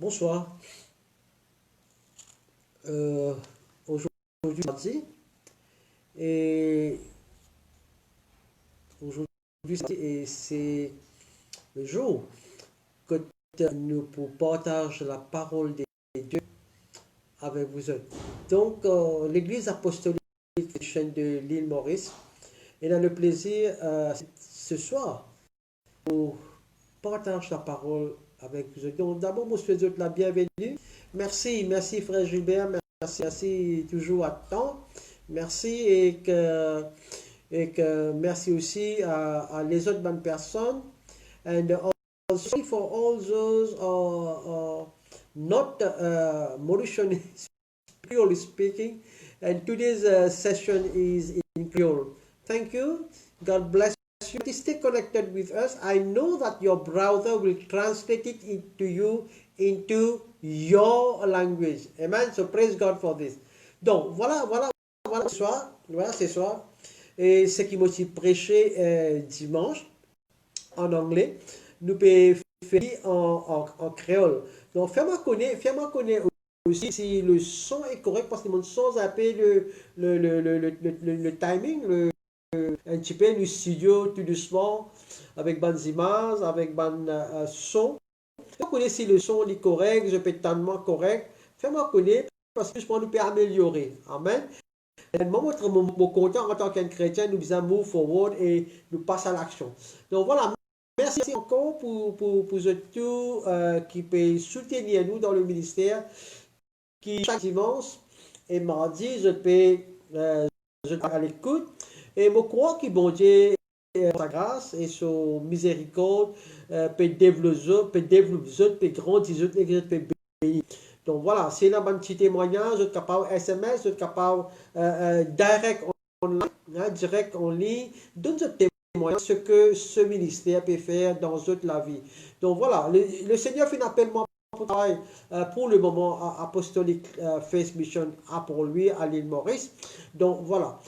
Bonsoir. Euh, Aujourd'hui, mardi, et c'est le jour que nous pour partager la parole de Dieu avec vous autres. Donc, l'Église apostolique chrétienne de l'île Maurice, elle a le plaisir ce soir pour partager la parole avec vous autres. Donc, d'abord, je vous souhaite la bienvenue. Merci frère Gilbert, merci toujours à temps. Merci et que merci aussi à les autres bonnes personnes. And also for all those not Mauritian Creole speaking. And today's session is in Creole. Thank you. God bless you. Stay connected with us. I know that your browser will translate it into you into your language. Amen. So praise God for this. Donc voilà ce soir. Voilà ce soir. Et ce qui m'a aussi prêché dimanche en anglais, nous pouvons faire en créole. Donc, fais-moi connaître aussi si le son est correct, parce que mon son appelle le timing, un petit peu le studio tout doucement, avec bonnes images, avec bon son. Fais-moi connaître si le son est correct, je peux être tellement correct. Fais-moi connaître, parce que je pense que nous peut améliorer. Amen. Et moi, mon content en tant qu'un chrétien, nous disons move forward et nous passons à l'action. Donc voilà, merci encore pour tout qui peut soutenir nous dans le ministère, qui chaque dimanche et mardi, je peux à l'écoute. Et je crois que bon Dieu, sa grâce et son miséricorde, peut développer, peut grandir, peut bénir. Donc voilà, c'est là un petit témoignage, vous êtes capable SMS, vous êtes capable direct online, direct en ligne, donne ce témoignage, ce que ce ministère peut faire dans toute la vie. Donc voilà, le Seigneur fait un appel moi pour travail pour le moment apostolique Faith Mission a pour lui à l'île Maurice. Donc voilà.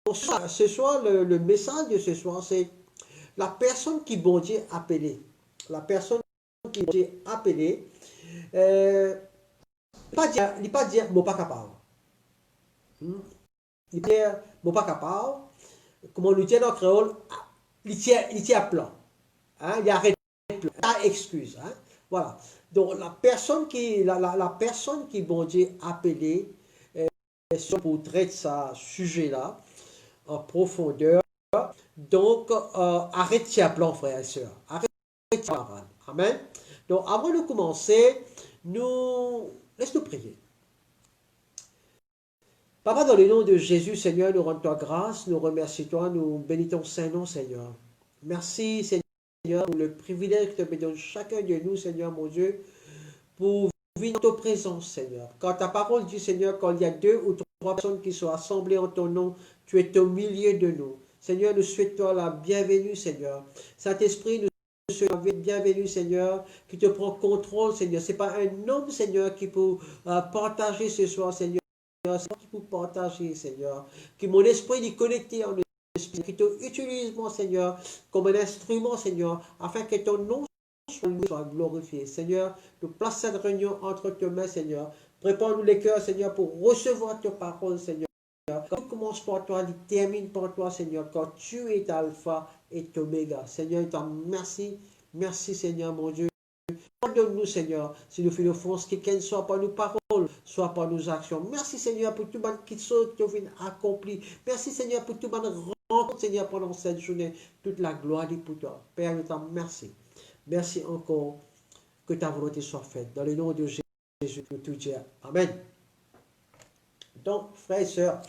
Donc ce soir, le message de ce soir, c'est la personne qui bon Dieu appelée. La personne qui bon Dieu appelée. Il ne pas dire mon pas capable. Il dire mon pas capable. Comment nous tient en créole, il tient à plan. Hein, il arrête plan. Pas excuse. Hein, voilà. Donc la personne qui bon Dieu appelée pour traiter ce sujet-là en profondeur. Donc arrête à plan, frères et sœurs. Arrête à plan. Amen. Donc avant de commencer, laisse-nous prier. Papa, dans le nom de Jésus, Seigneur, nous rendons toi grâce, nous remercions toi, nous bénissons ton Saint-Nom, Seigneur. Merci, Seigneur, pour le privilège que tu me donnes chacun de nous, Seigneur, mon Dieu, pour vivre dans ta présence, Seigneur. Quand ta parole dit, Seigneur, quand il y a deux ou trois personnes qui sont assemblées en ton nom, tu es au milieu de nous. Seigneur, nous souhaitons la bienvenue, Seigneur. Saint-Esprit, nous souhaitons la bienvenue, Seigneur, qui te prend contrôle, Seigneur. Ce n'est pas un homme, Seigneur, qui peut partager ce soir, Seigneur. C'est qui pour partager, Seigneur. Que mon esprit est connecté en esprit. Que tu utilises, mon Seigneur, comme un instrument, Seigneur, afin que ton nom soit glorifié. Seigneur, nous place cette réunion entre tes mains, Seigneur. Prépare-nous les cœurs, Seigneur, pour recevoir ta parole, Seigneur. Quand tu commences par toi, tu termines par toi, Seigneur, quand tu es Alpha et Oméga. Seigneur, je te remercie. Merci, Seigneur, mon Dieu. Pardonne-nous, Seigneur, si nous faisons force, quelqu'un soit par nos paroles, soit par nos actions. Merci, Seigneur, pour tout le monde qui tu as accompli. Merci, Seigneur, pour tout le monde rencontre, Seigneur, pendant cette journée. Toute la gloire est pour toi. Père, nous t'en merci. Merci encore que ta volonté soit faite. Dans le nom de Jésus, nous tout dire. Amen. Donc, frères et sœurs,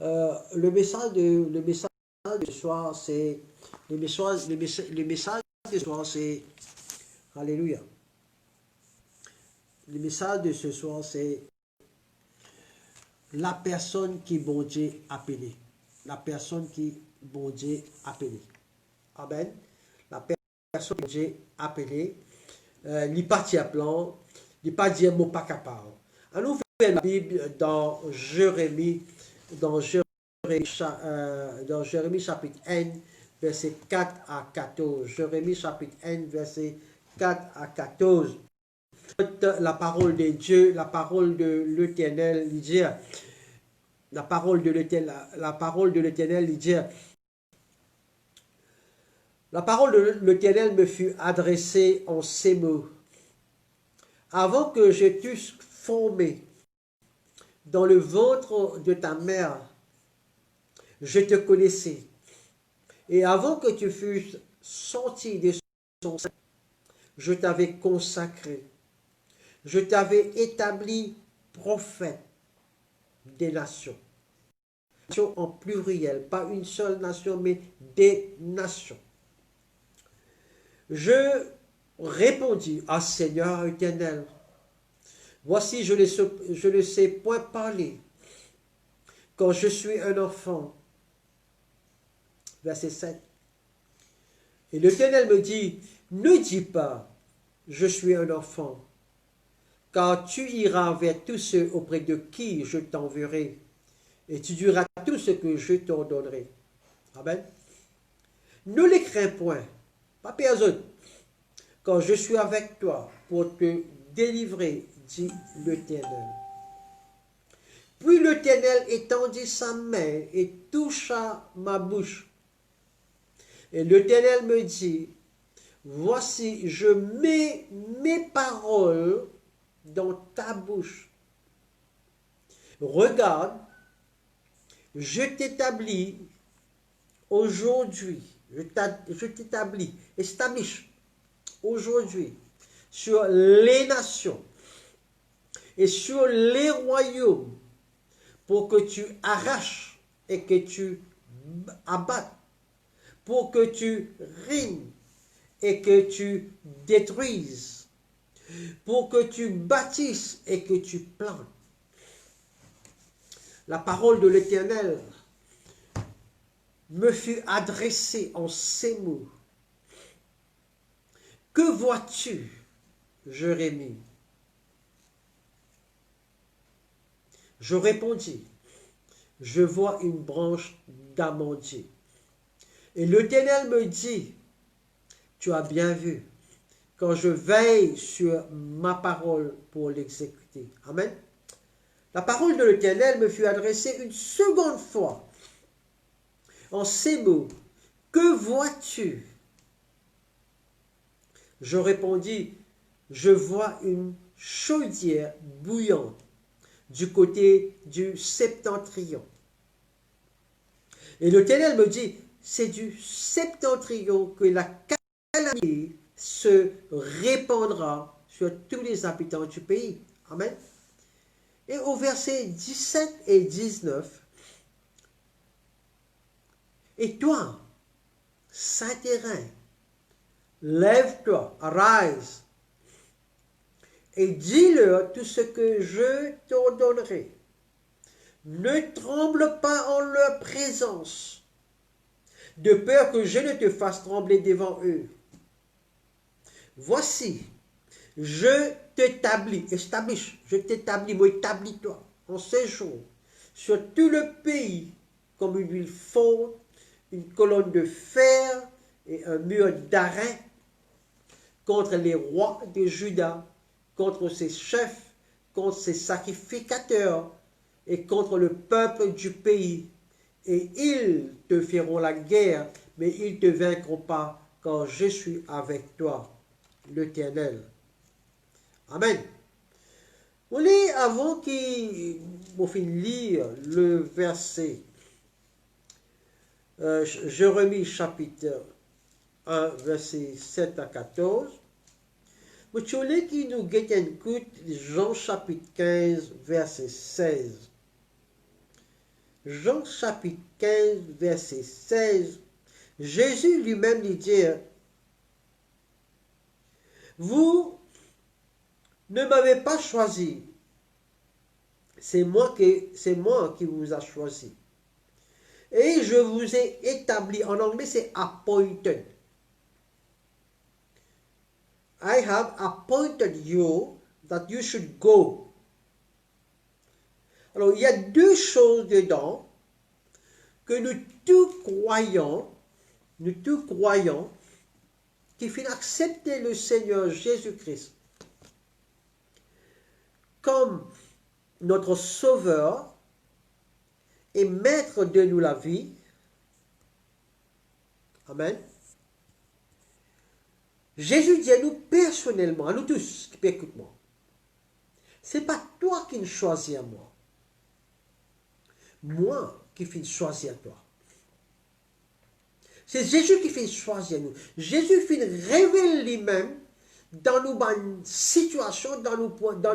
le message de ce soir, c'est le message de ce soir, c'est Alléluia. Le message de ce soir, c'est la personne qui bon Dieu appelée. La personne qui bon Dieu appelée. Amen. La personne qui bon Dieu appelée. Il n'est pas à plan. Il n'est pas dire mot pas capable. On ouvre la Bible dans Jérémie chapitre 1, verset 4 à 14. Jérémie chapitre 1, verset 4 à 14. La parole de Dieu, la parole de l'Éternel, il dit, la parole de l'Éternel, il dit, la parole de l'Éternel me fut adressée en ces mots. Avant que je t'eusse formé dans le ventre de ta mère, je te connaissais. Et avant que tu fusses sorti de son sein, je t'avais consacré. Je t'avais établi prophète des nations. Nation en pluriel, pas une seule nation, mais des nations. Je répondis à Seigneur éternel, voici je ne sais point parler quand je suis un enfant. Verset 7. Et l'Éternel me dit, ne dis pas, je suis un enfant, car tu iras vers tous ceux auprès de qui je t'enverrai, et tu diras tout ce que je t'ordonnerai. Amen. Ne les crains point, pas personne, quand je suis avec toi pour te délivrer, dit l'Éternel. Puis l'Éternel étendit sa main et toucha ma bouche. Et l'Éternel me dit, voici, je mets mes paroles dans ta bouche. Regarde, je t'établis aujourd'hui, je t'établis, establish aujourd'hui sur les nations et sur les royaumes pour que tu arraches et que tu abattes, pour que tu règnes et que tu détruises, pour que tu bâtisses et que tu plantes. La parole de l'Éternel me fut adressée en ces mots. Que vois-tu, Jérémie? Je répondis, je vois une branche d'amandier. Et l'Éternel me dit, tu as bien vu, quand je veille sur ma parole pour l'exécuter. Amen. La parole de l'Éternel me fut adressée une seconde fois en ces mots. Que vois-tu? Je répondis, je vois une chaudière bouillante du côté du septentrion. Et l'Éternel me dit, c'est du septentrion que la calamité se répandra sur tous les habitants du pays. Amen. Et au verset 17 et 19, et toi, Saint-Terrain, lève-toi, arise, et dis-leur tout ce que je t'ordonnerai. Ne tremble pas en leur présence, de peur que je ne te fasse trembler devant eux. Voici, je t'établis, je t'établis, moi établis-toi en séjour sur tout le pays comme une ville forte, une colonne de fer et un mur d'arrêt contre les rois de Juda, contre ses chefs, contre ses sacrificateurs et contre le peuple du pays. Et ils te feront la guerre, mais ils ne te vaincront pas, car je suis avec toi, l'Éternel. Amen. On lit avant qu'on finisse lire le verset. Jérémie chapitre 1, verset 7 à 14. Mais tu lis qui nous écoute Jean chapitre 15, verset 16. Jean chapitre 15, verset 16. Jésus lui-même lui dit, vous ne m'avez pas choisi, c'est moi qui vous a choisi. Et je vous ai établi, en anglais c'est appointed. I have appointed you that you should go. Alors il y a deux choses dedans que nous tous croyons qui finit accepter le Seigneur Jésus-Christ comme notre Sauveur et Maître de nous la vie. Amen. Jésus dit à nous personnellement, à nous tous qui écoutent moi, c'est pas toi qui me choisis à moi. Moi qui finis choisir à toi. C'est Jésus qui finit choisir à nous. Jésus finit révéler lui-même dans nos bonnes situations, dans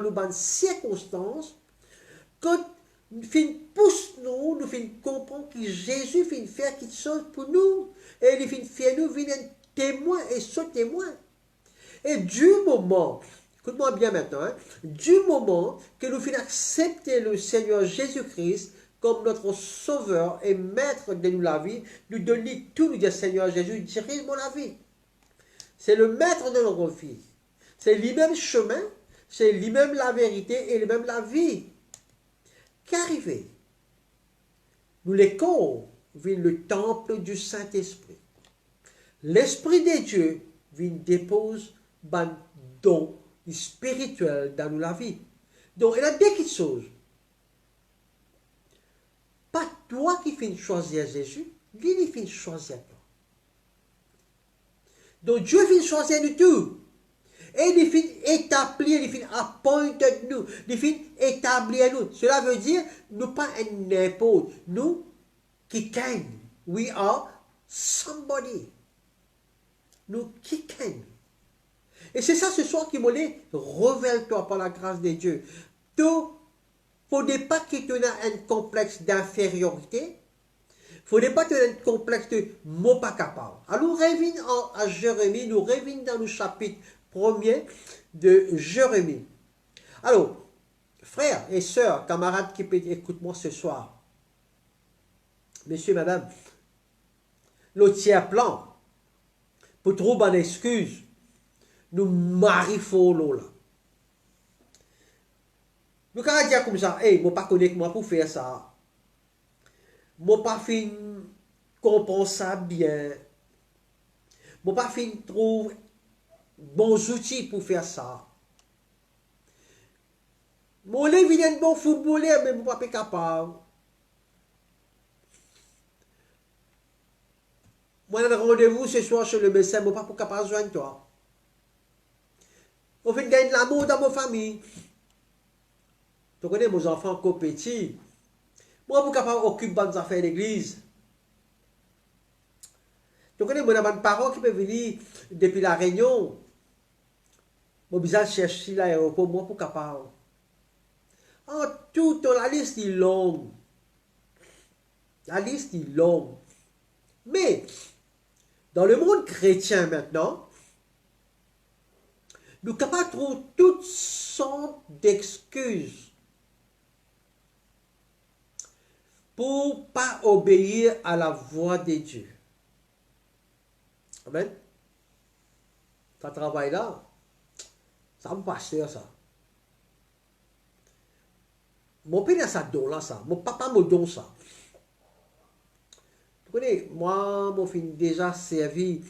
nos bonnes circonstances, quand nous finit pousse nous finit comprendre que Jésus finit faire quelque chose pour nous. Et il finit faire nous venir témoin et ce témoin. Et du moment, écoute-moi bien maintenant, hein, du moment que nous finissons accepter le Seigneur Jésus-Christ comme notre Sauveur et Maître de nous la vie, nous donnons tout, nous disons Seigneur Jésus, dirige-moi la vie. C'est le Maître de notre vie. C'est lui-même chemin, c'est lui-même la vérité et lui-même la vie. Qu'arrive? Nous les corps vient le temple du Saint-Esprit. L'Esprit de Dieu vient dépose un don spirituel dans la vie. Donc, il y a deux petites choses. Pas toi qui finis choisir Jésus, lui il finit choisir toi. Donc, Dieu finit choisir nous tous. Et il finit établir, il finit appointer nous, il finit établir nous. Cela veut dire, nous pas un n'importe, nous qui gagnent. We are somebody. Nous qui gagnent. Et c'est ça ce soir qui m'a dit, révèle-toi par la grâce de Dieu. Tu ne faudrait pas que tu aies un complexe d'infériorité. Il ne faudrait pas que tu aies un complexe de mot pas capable. Alors, revenons à Jérémie, nous revenons dans le chapitre 1er de Jérémie. Alors, frères et sœurs, camarades qui écoutent-moi ce soir, messieurs, madame, le tiers plan, pour trouver une excuse, nous marifons là. Nous quand dire comme ça, hey, moi pas connaître moi pour faire ça. Moi pas fin comprendre ça bien. Moi pas fin trouve bons outils pour faire ça. Moi les vilain bon footballeur mais moi pas capable. Moi j'ai un rendez-vous ce soir chez le médecin, moi pas capable de joindre toi. On fait gagner de l'amour dans ma famille. Tu connais mes enfants encore petits. Moi, pour capable occuper des affaires d'église. Tu connais mes parents qui peuvent venir depuis la Réunion. Mon besoin chercher l'aéroport, moi, pour capable. En tout, la liste est longue. La liste est longue. Mais, dans le monde chrétien maintenant, nous sommes capables de trouver toutes sortes d'excuses pour ne pas obéir à la voix de Dieu. Amen. Ça travaille là. Ça me passe ça. Mon père a ça don là, ça. Mon papa me donne ça. Tu connais, moi, mon fils déjà servi.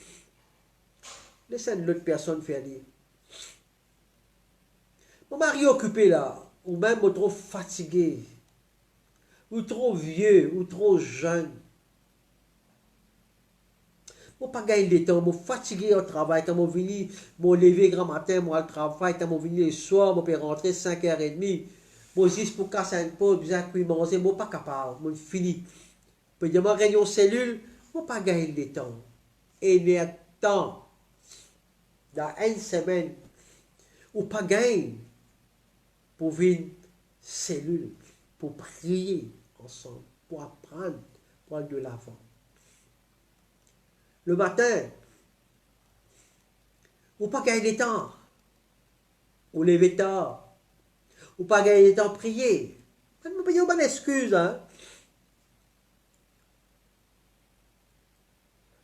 Laissez l'autre personne faire dire. Mon mari est occupé là, ou même trop fatigué, ou trop vieux, ou trop jeune. Je ne pas gagner de temps, je suis fatigué au travail, quand je viens, je lever grand matin, je travail, quand je viens le soir, je peux rentrer 5h30, je juste pour casser un pot, je vais manger, je ne suis pas capable, je fini. Je peux dire, je réunion cellule, je ne pas gagner de temps. Et il y a temps, dans une semaine, ou pas gagner pour venir cellule, pour prier ensemble, pour apprendre, pour aller de l'avant. Le matin, ou pas gagner de temps, ou lever tard, ou pas gagner de temps pour prier. Je ne peux pas dire une excuse, hein.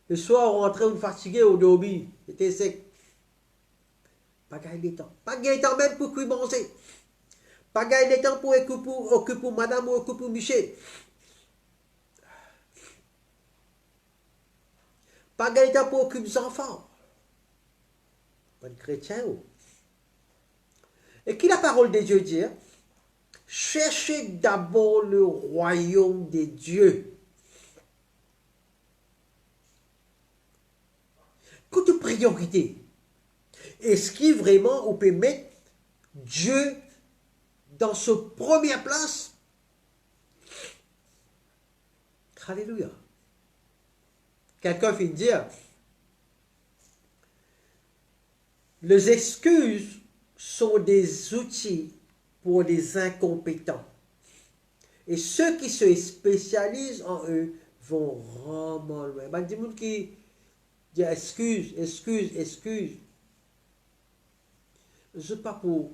Le soir, on rentrait, on fatigué, on dormit, c'était sec. Pas gagner de temps. Pas gagner de temps même pour manger. Pas gagner de temps pour occuper madame ou occuper Michel. Pas gagner de temps pour occuper les enfants. un chrétien. Et qui la parole de Dieu dit? Cherchez d'abord le royaume de Dieu. Quelle priorité? Est-ce qu'il vraiment on peut mettre Dieu dans sa première place? Alléluia. Quelqu'un finit de dire, les excuses sont des outils pour les incompétents. Et ceux qui se spécialisent en eux vont vraiment loin. Il y a des gens qui disent excuse, excuse, excuse. Je ne pas pour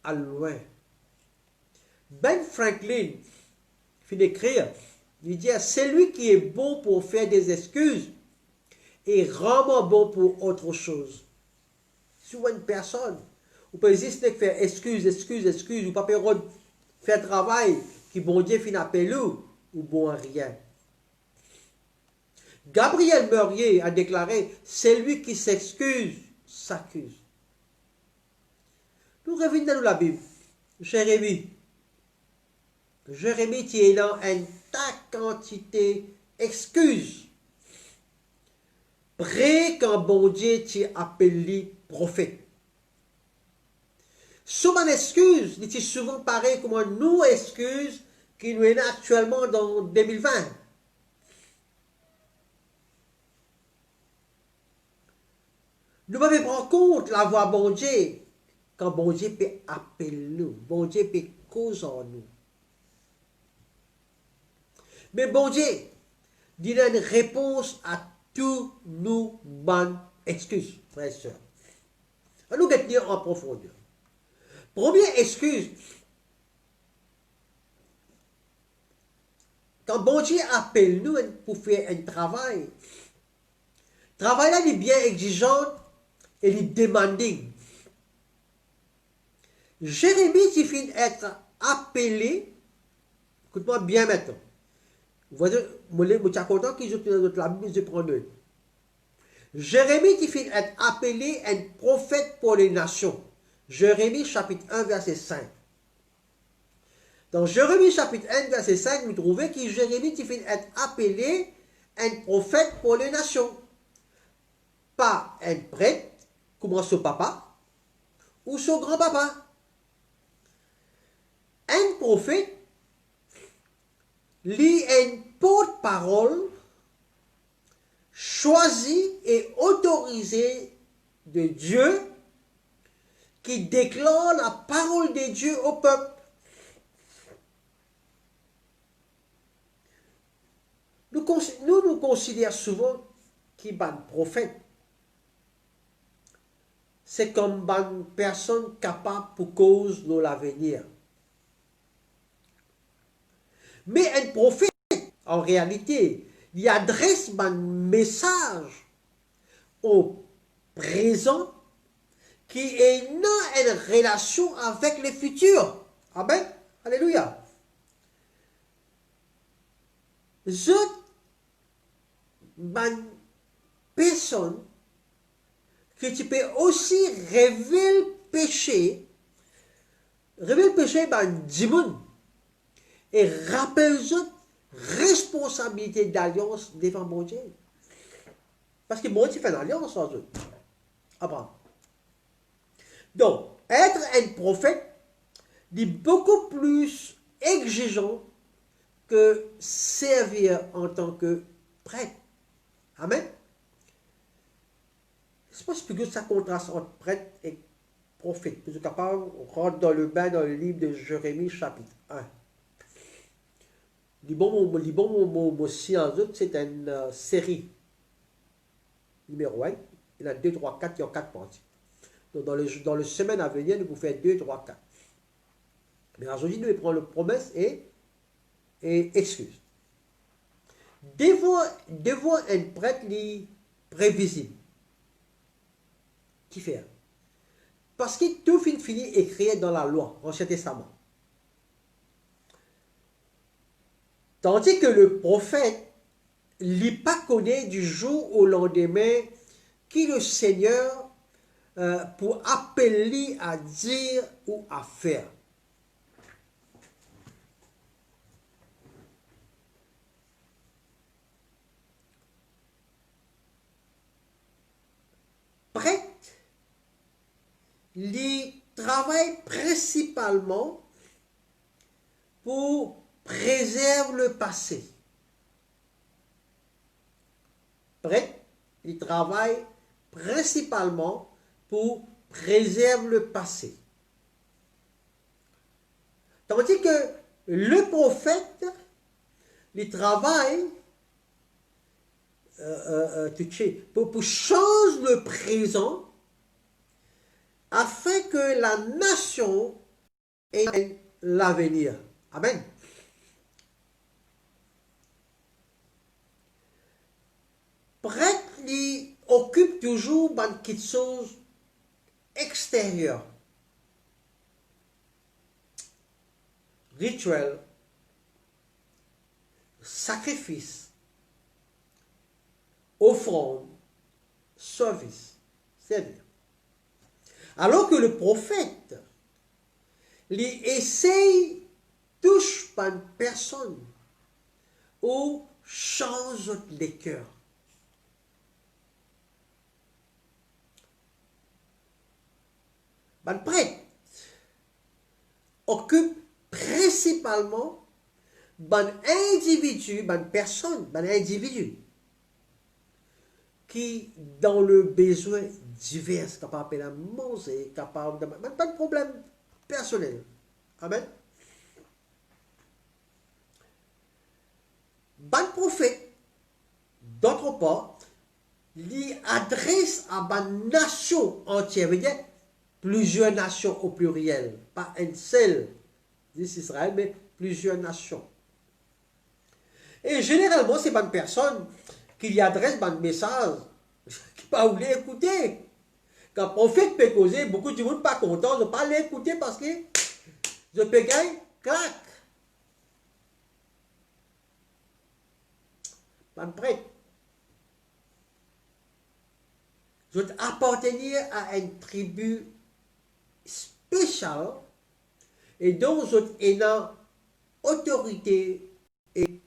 aller loin. Ben Franklin finit d'écrire, il dit, c'est lui qui est bon pour faire des excuses et vraiment bon pour autre chose. Sur une personne, vous pouvez juste faire excuse, excuse, excuse, ou pas faire travail qui bon Dieu finit appelé ou bon à rien. Gabriel Meurier a déclaré, c'est lui qui s'excuse, s'accuse. Nous revenons dans la Bible. Jérémie. Jérémie qui est dans une ta quantité excuse. Près qu'un bon Dieu qui appelle prophète. Souvent excuse, il est souvent pareil comme nous excuses qui nous est actuellement dans 2020. Nous devons prendre compte la voix bon Dieu quand bon Dieu peut appeler nous, bon Dieu peut causer en nous. Mais bon Dieu, il a une réponse à tous nos bonnes excuses, frères et sœurs. Nous allons en profondeur. Première excuse, quand bon Dieu appelle nous pour faire un travail, le travail là est bien exigeant et il est demanding. Jérémie qui finit d'être appelé, écoute-moi bien maintenant. Vous voyez, je suis content qu'ils ont la Bible, je prends deux. Jérémie qui finit d'être appelé un prophète pour les nations. Jérémie chapitre 1 verset 5. Dans Jérémie chapitre 1 verset 5, nous trouvons que Jérémie qui finit d'être appelé un prophète pour les nations. Pas un prêtre, comme son papa, ou son grand-papa. Un prophète lit une porte-parole choisi et autorisé de Dieu qui déclare la parole de Dieu au peuple. Nous considérons souvent qu'il y a un prophète. C'est comme une personne capable pour cause de l'avenir. Mais un prophète, en réalité, il adresse un message au présent qui est une relation avec le futur. Amen. Alléluia. Je, une personne que tu peux aussi révéler le péché, ben, dimanche. Et rappelle-vous responsabilité d'alliance devant mon Dieu. Parce que mon Dieu fait une alliance sans eux. Abraham. Donc, être un prophète est beaucoup plus exigeant que servir en tant que prêtre. Amen. Je ne sais pas si que ça contraste entre prêtre et prophète. Je suis capable de rentrer dans le bain dans le livre de Jérémie chapitre 1. Mon science, c'est une série numéro 1. Il y en a 2, 3, 4, il y a 4 parties. Donc dans le semaine à venir, nous pouvons faire 2, 3, 4. Mais aujourd'hui, nous allons prendre la promesse et excuse. Devant un prêtre prévisible. Qui fait? Parce que tout finit écrit dans la loi, Ancien Testament. Tandis que le prophète n'est pas connu du jour au lendemain qui le Seigneur pour appeler à dire ou à faire. Prêtre, il travaille principalement pour préserver le passé. Prêtre, il travaille principalement pour préserver le passé. Tandis que le prophète, il travaille pour changer le présent afin que la nation ait l'avenir. Amen. Prêtre, il occupe toujours une chose extérieure. Rituel, sacrifice, offrande, service, servir. Alors que le prophète, il essaye touche pas une personne ou change les cœurs. Le prêtre occupe principalement un individu, une personne, un individu qui, dans le besoin divers, capable de manger, capable de... pas de problème personnel. Amen. Le prophète, d'autre part, lui adresse à une nation entière, veut dire plusieurs nations au pluriel, pas une seule d'Israël, mais plusieurs nations. Et généralement, c'est pas une personne qui lui adresse un message qui pas voulu écouter. Quand le prophète peut causer, beaucoup de monde pas content, ne pas l'écouter parce que je peux gagner, clac. Pas de prêtre. Je dois appartenir à une tribu spéciale et dont je ai autorité et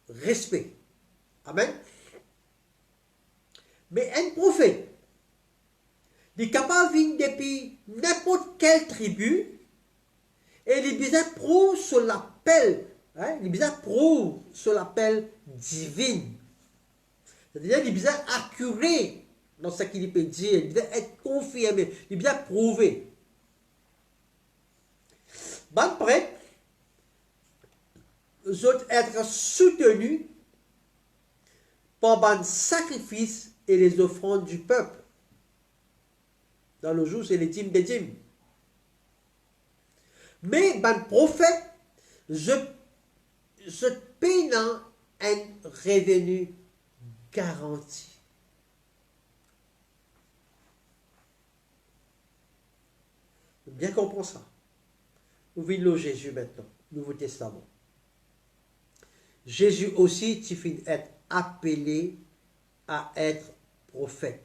respect. Amen. Mais un prophète, il est capable de venir depuis n'importe quelle tribu et il est besoin prouve sur l'appel, il est besoin prouve sur l'appel divin. C'est-à-dire qu'il est besoin accuré dans ce qu'il peut dire, il doit être confirmé, il doit prouver. Bon prêtre, doit être soutenu par un sacrifice et les offrandes du peuple. Dans le jour, c'est les dîmes des dîmes. Mais un prophète, je paye un revenu garanti. Bien comprendre ça. Nous voyons Jésus maintenant, Nouveau Testament. Jésus aussi, tu finis être appelé à être prophète.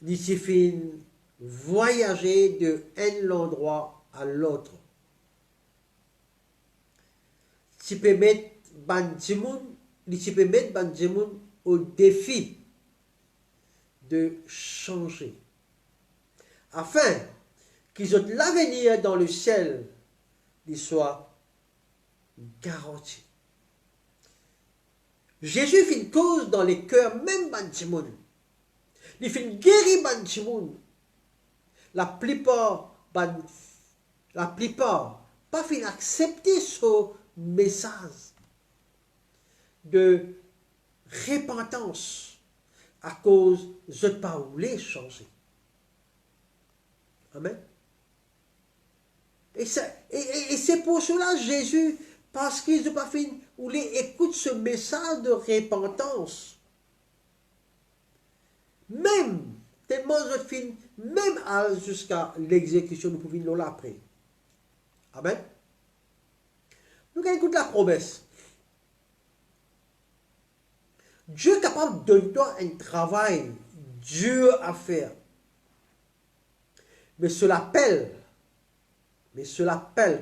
Il suffit voyager de un endroit à l'autre. Tu peux mettre Banjimoun au défi de changer. Afin qu'ils aient l'avenir dans le ciel, il soit garanti. Jésus fait une cause dans les cœurs, même Banjimoun. Il fait guérir Banjimoun. La plupart, pas fin accepter ce message de repentance à cause de ne pas vouloir changer. Amen. Et c'est pour cela Jésus, parce qu'ils n'ont pas fait, ou les écoutent ce message de repentance. Même, tellement je finis, même jusqu'à l'exécution, nous pouvons l'après. Amen. Nous écoutons la promesse. Dieu est capable de donner toi un travail dur à faire. Mais cela pèle.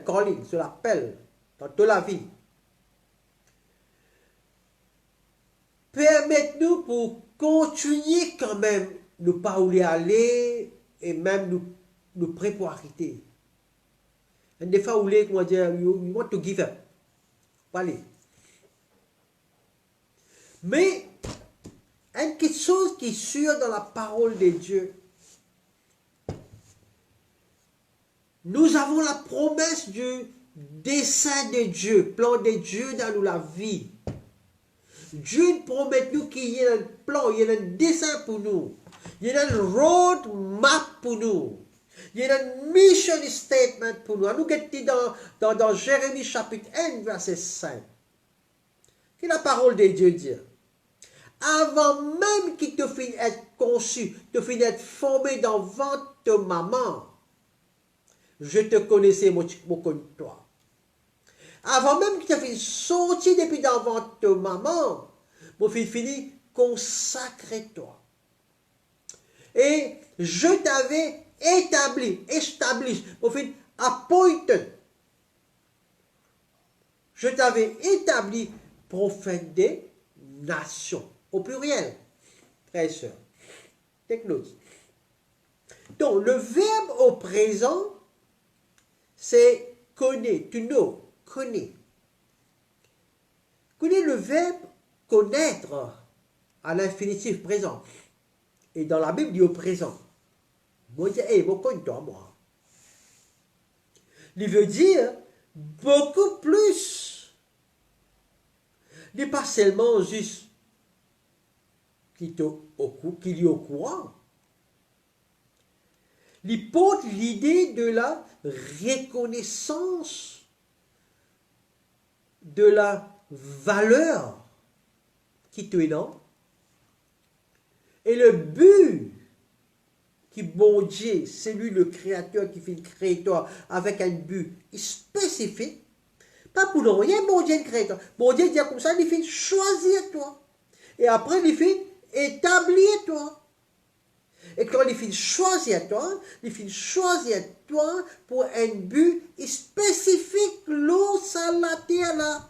Calling, cela pèle dans toute la vie. Permettez-nous pour continuer quand même, ne pas où aller et même nous préparer. Et des fois, où comment dire, you want to give up. Pas aller. Mais, une quelque chose qui est sûr dans la parole de Dieu, nous avons la promesse du dessein de Dieu, plan de Dieu dans la vie. Dieu promet nous qu'il y a un plan, il y a un dessein pour nous. Il y a un road map pour nous. Il y a un mission statement pour nous. Nous sommes dans Jérémie chapitre 1, verset 5. Que la parole de Dieu dit. Avant même qu'il te finisse être conçu, te finisse être formé dans le ventre de maman, je te connaissais, mon toi. Avant même qu'il te finisse sortir depuis dans le ventre de maman, mon fils fini, consacre-toi. Et je t'avais établi, mon fils, appointed. Je t'avais établi prophète des nations. Au pluriel, frères et sœurs. Take note. Donc, le verbe au présent, c'est connaître, to know, connaître. Connaître le verbe connaître à l'infinitif présent. Et dans la Bible, il dit au présent. Moi, je dis, moi, connais-toi, moi. Il veut dire beaucoup plus. Il n'est pas seulement juste qu'il est au courant. Il porte l'idée de la reconnaissance de la valeur qui te est dans et le but qui bon Dieu, c'est lui le créateur qui fait le créateur avec un but spécifique. Pas pour nous, rien, bon Dieu le créateur. Bon Dieu dit comme ça, il fait choisir toi. Et après, il fait établir toi. Et quand il fait choisir toi pour un but spécifique, l'eau, ça la terre là.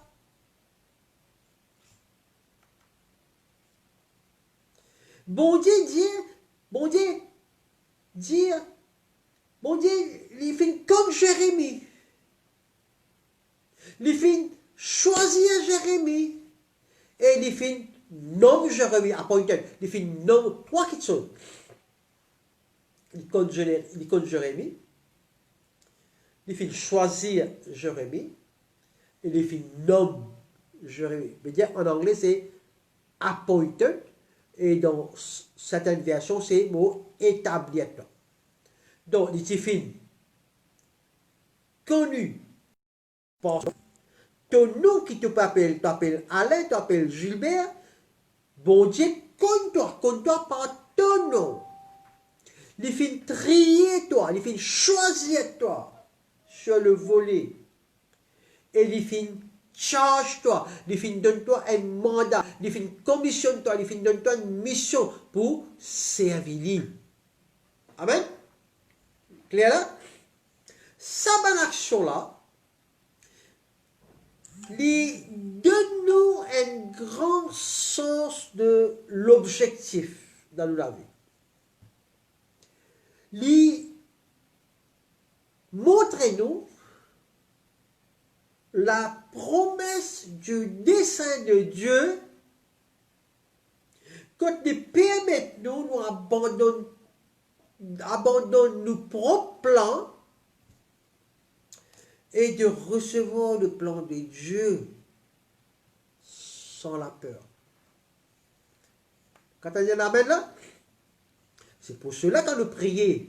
Bon Dieu il fait comme Jérémie. Il fait choisir Jérémie. Et il fait nomme Jérémie, appointed. Il fait nomme trois petites choses. Il compte Jérémie. Il fait choisir Jérémie. Et il fait nomme Jérémie. Mais dire en anglais, c'est appointed. Et dans certaines versions, c'est le mot établir. Donc, il fait connu par ton nom qui t'appelle Alain, t'appelle Gilbert. Bon Dieu, connais-toi par ton nom. Il fait trier toi, il fait choisir toi sur le volet. Et il fait charge-toi, il fait donne-toi un mandat, il fait commissionne-toi, il fait donne-toi une mission pour servir. Amen? Clair là? Ça, bonne action-là, il donne-nous un grand sens de l'objectif dans la vie. Il montre-nous la promesse du dessein de Dieu quand il permet nous abandonner nos propres plans et de recevoir le plan de Dieu sans la peur. Quand on dit un amen là, c'est pour cela qu'on nous prions.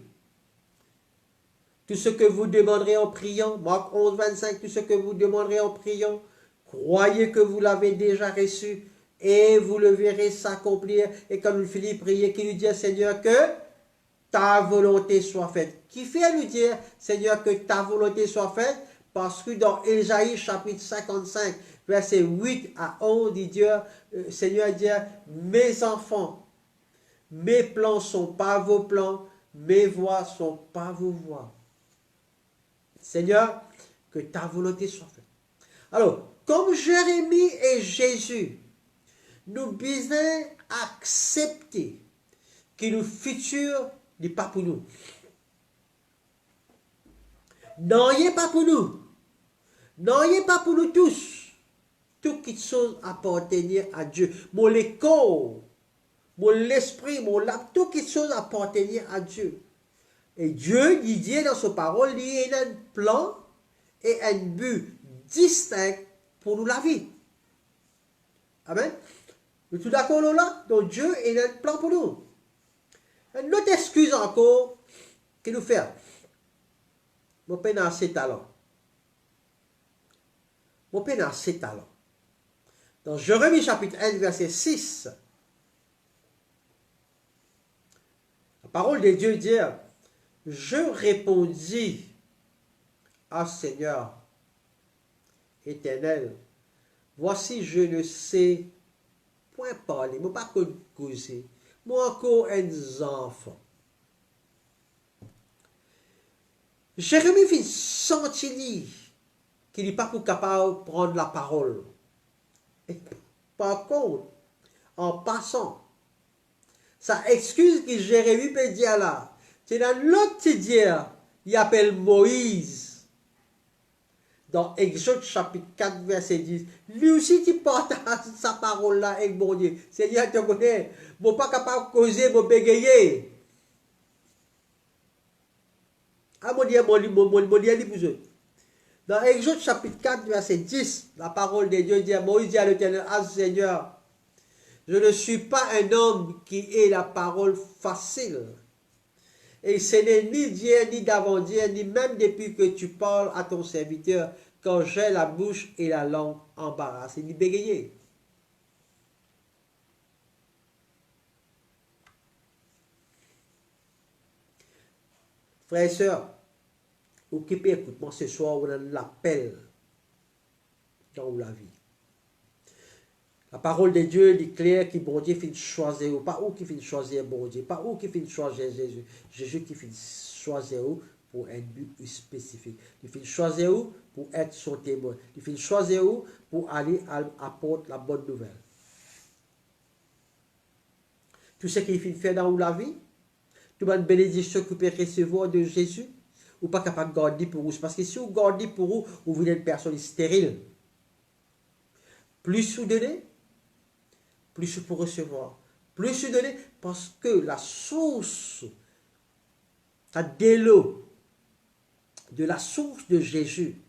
Tout ce que vous demanderez en priant, Marc 11, 25, tout ce que vous demanderez en priant, croyez que vous l'avez déjà reçu et vous le verrez s'accomplir. Et quand nous finissons de prier, qu'il nous dit, Seigneur, que ta volonté soit faite. Qui fait nous dire, Seigneur, que ta volonté soit faite? Parce que dans Ésaïe chapitre 55, verset 8 à 11, il dit, Seigneur dit, mes enfants, Mes plans sont pas vos plans, mes voies sont pas vos voies. Seigneur, que ta volonté soit faite. Alors, comme Jérémie et Jésus, nous devons accepter que le futur n'est pas pour nous. Non, il n'est pas pour nous. Non, il n'est pas pour nous tous. Toute chose appartenir à Dieu. Mon corps, mon esprit, mon âme, toute chose appartenir à Dieu. Et Dieu, il dit dans sa parole, il y a un plan et un but distinct pour nous la vie. Amen. Nous sommes d'accord là? Donc Dieu a un plan pour nous. Une autre excuse encore que nous faisons. Mon père n'a assez de talent. Mon père n'a assez de talent. Dans Jérémie chapitre 1, verset 6, la parole de Dieu dit, je répondis à Seigneur éternel, voici je ne sais point parler, moi pas causer, moi encore un enfant. Jérémie fit sentir qu'il n'est pas pour capable de prendre la parole. Et par contre, en passant, sa excuse que Jérémie peut dire là, c'est dans l'autre dire, il appelle Moïse. Dans Exode chapitre 4, verset 10, lui aussi qui partage sa parole là avec mon Dieu. Seigneur, tu connais, je ne suis pas capable de causer, de bégayer. Ah, mon Dieu, mon Dieu, pour eux. Dans Exode chapitre 4, verset 10, la parole de Dieu dit, Moïse dit à l'Éternel, ah Seigneur, je ne suis pas un homme qui ait la parole facile. Et ce n'est ni d'hier, ni d'avant-hier, ni même depuis que tu parles à ton serviteur, quand j'ai la bouche et la langue embarrassées, ni bégayées. Frères et sœurs, occupez, écoute-moi ce soir, on a l'appel dans la vie. La parole de Dieu dit clair que bon Dieu finit choisir, pas où qui finit choisir bon Dieu, pas où qui finit choisir Jésus, Jésus qui finit choisir pour un but spécifique. Il finit choisir pour être son témoin. Il finit choisir pour aller apporter la bonne nouvelle. Tout ce qu'il finit faire dans la vie, toute une bénédiction que vous pouvez recevoir de Jésus, ou pas capable de garder pour vous. Parce que si vous gardez pour vous, vous êtes une personne stérile. Plus vous donnez, plus vous pouvez recevoir. Plus vous donnez, parce que la source, de l'eau, de la source de Jésus,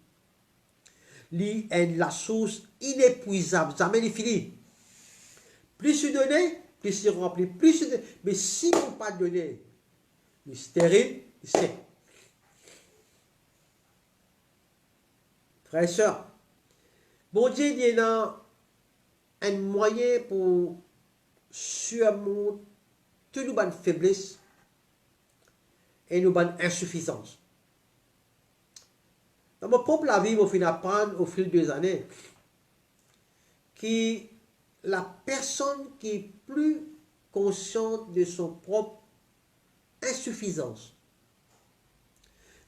est la source inépuisable, jamais n'est fini. Plus vous donnez, plus il remplit, plus vous donnez. Mais si vous ne pas donné, il est stérile, c'est. Frères et sœurs, bon Dieu, il y a un moyen pour surmonter toutes nos faiblesses et nos insuffisances. Dans mon propre vie, je finis apprendre au fil des années que la personne qui est plus consciente de son propre insuffisance,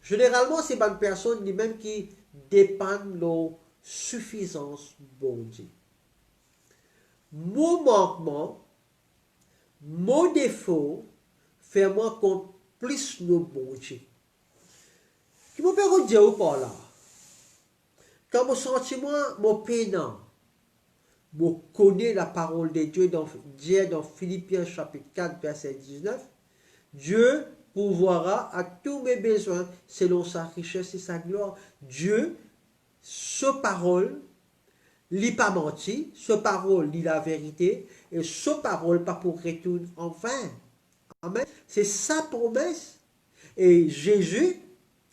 généralement, c'est une personne même qui dépend de la suffisance bon Dieu. Mon manquement, mon défaut, fait moi compte plus le bon Dieu. Qui me peut dire par là? Quand mon sentiment, mon pénant, je connais la parole de Dieu dans Philippiens chapitre 4, verset 19, Dieu pourvoira à tous mes besoins selon sa richesse et sa gloire. Dieu, sa parole, il pas menti, sa parole, il la vérité, et sa parole pas pour retourner en vain. Amen. C'est sa promesse. Et Jésus,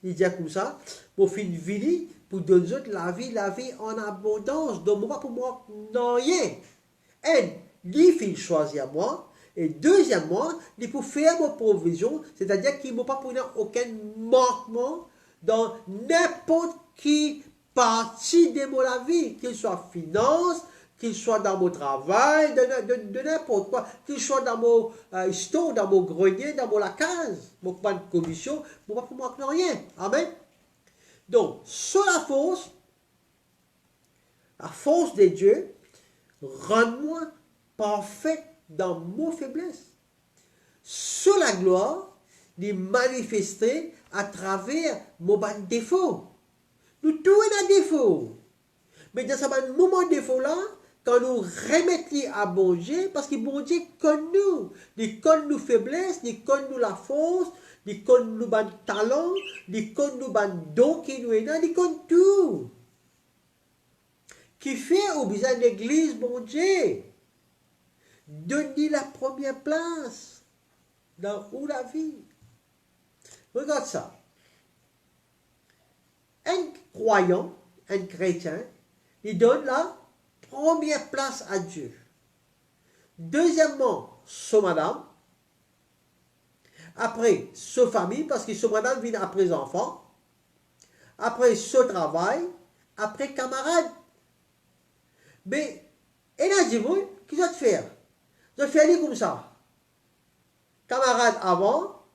il dit comme ça, pour fin vie, pour donner la vie en abondance. Donc, moi, pour moi, non, rien. Et, il fait choisir moi. Et deuxièmement, il peut faire ma provision, c'est-à-dire qu'il ne m'a pas pour aucun manquement dans n'importe qui partie de la vie, qu'il soit finance, qu'il soit dans mon travail, de n'importe quoi, qu'il soit dans mon store, dans mon grenier, dans mon la case, mon pas de commission, mon pas pour moi rien. Amen. Donc, sur la force de Dieu, rends-moi parfait dans mon faiblesse. Sur la gloire, de manifester à travers mon défaut. Nous tous avons un défaut. Mais dans ce moment de défaut-là, quand nous remettons à bon Dieu, parce que bon Dieu connaît nous. Il connaît nos faiblesses, il connaît nous la force, il connaît nous le talent, il connaît nous le don qui nous est là, il connaît tout. Qui fait au besoin de l'église, bon Dieu, donner la première place dans où la vie. Regarde ça. Un croyant, un chrétien, il donne la première place à Dieu. Deuxièmement, son madame. Après, sa famille, parce que son madame vient après les enfants. Après, son travail. Après, camarade. Mais, elle a dit, oui, qu'est-ce que tu vas faire? Je vais faire comme ça. Camarade avant.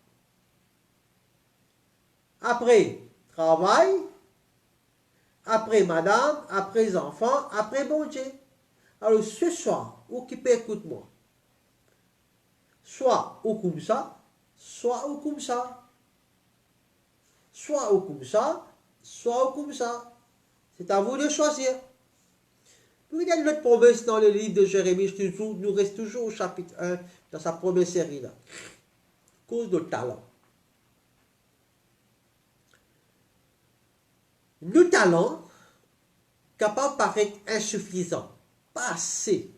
Après, travail. Après madame, après les enfants, après bon Dieu. Alors ce soir, ou qui peut écouter moi, soit ou comme ça, soit ou comme ça. Soit ou comme ça, soit ou comme ça. C'est à vous de choisir. Nous, il y a une autre promesse dans le livre de Jérémie, nous restons toujours au chapitre 1, dans sa première série là. Cause de talent. Nos talents, capables de paraître insuffisants, pas assez.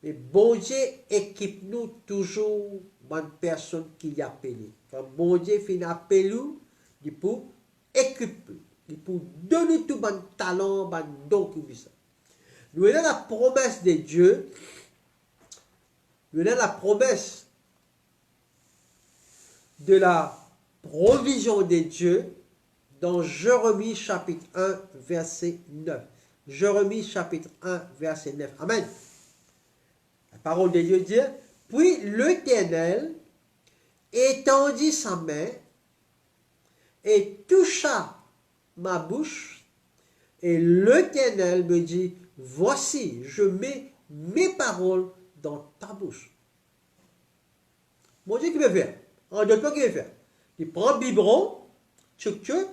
Mais bon Dieu équipe nous toujours une personne qui l'a appelé. Quand bon Dieu fait appel nous, il peut équiper, il peut donner tout bon talent, bon don comme ça. Nous avons la promesse de Dieu, nous avons la promesse de la provision de Dieu dans Jérémie chapitre 1, verset 9. Jérémie chapitre 1, verset 9. Amen. La parole de Dieu dit, puis l'Éternel étendit sa main et toucha ma bouche, et l'Éternel me dit, voici, je mets mes paroles dans ta bouche. Mon Dieu, qui veut faire? En deux temps, qui veut faire? Il prend le biberon, tchouk tchouk,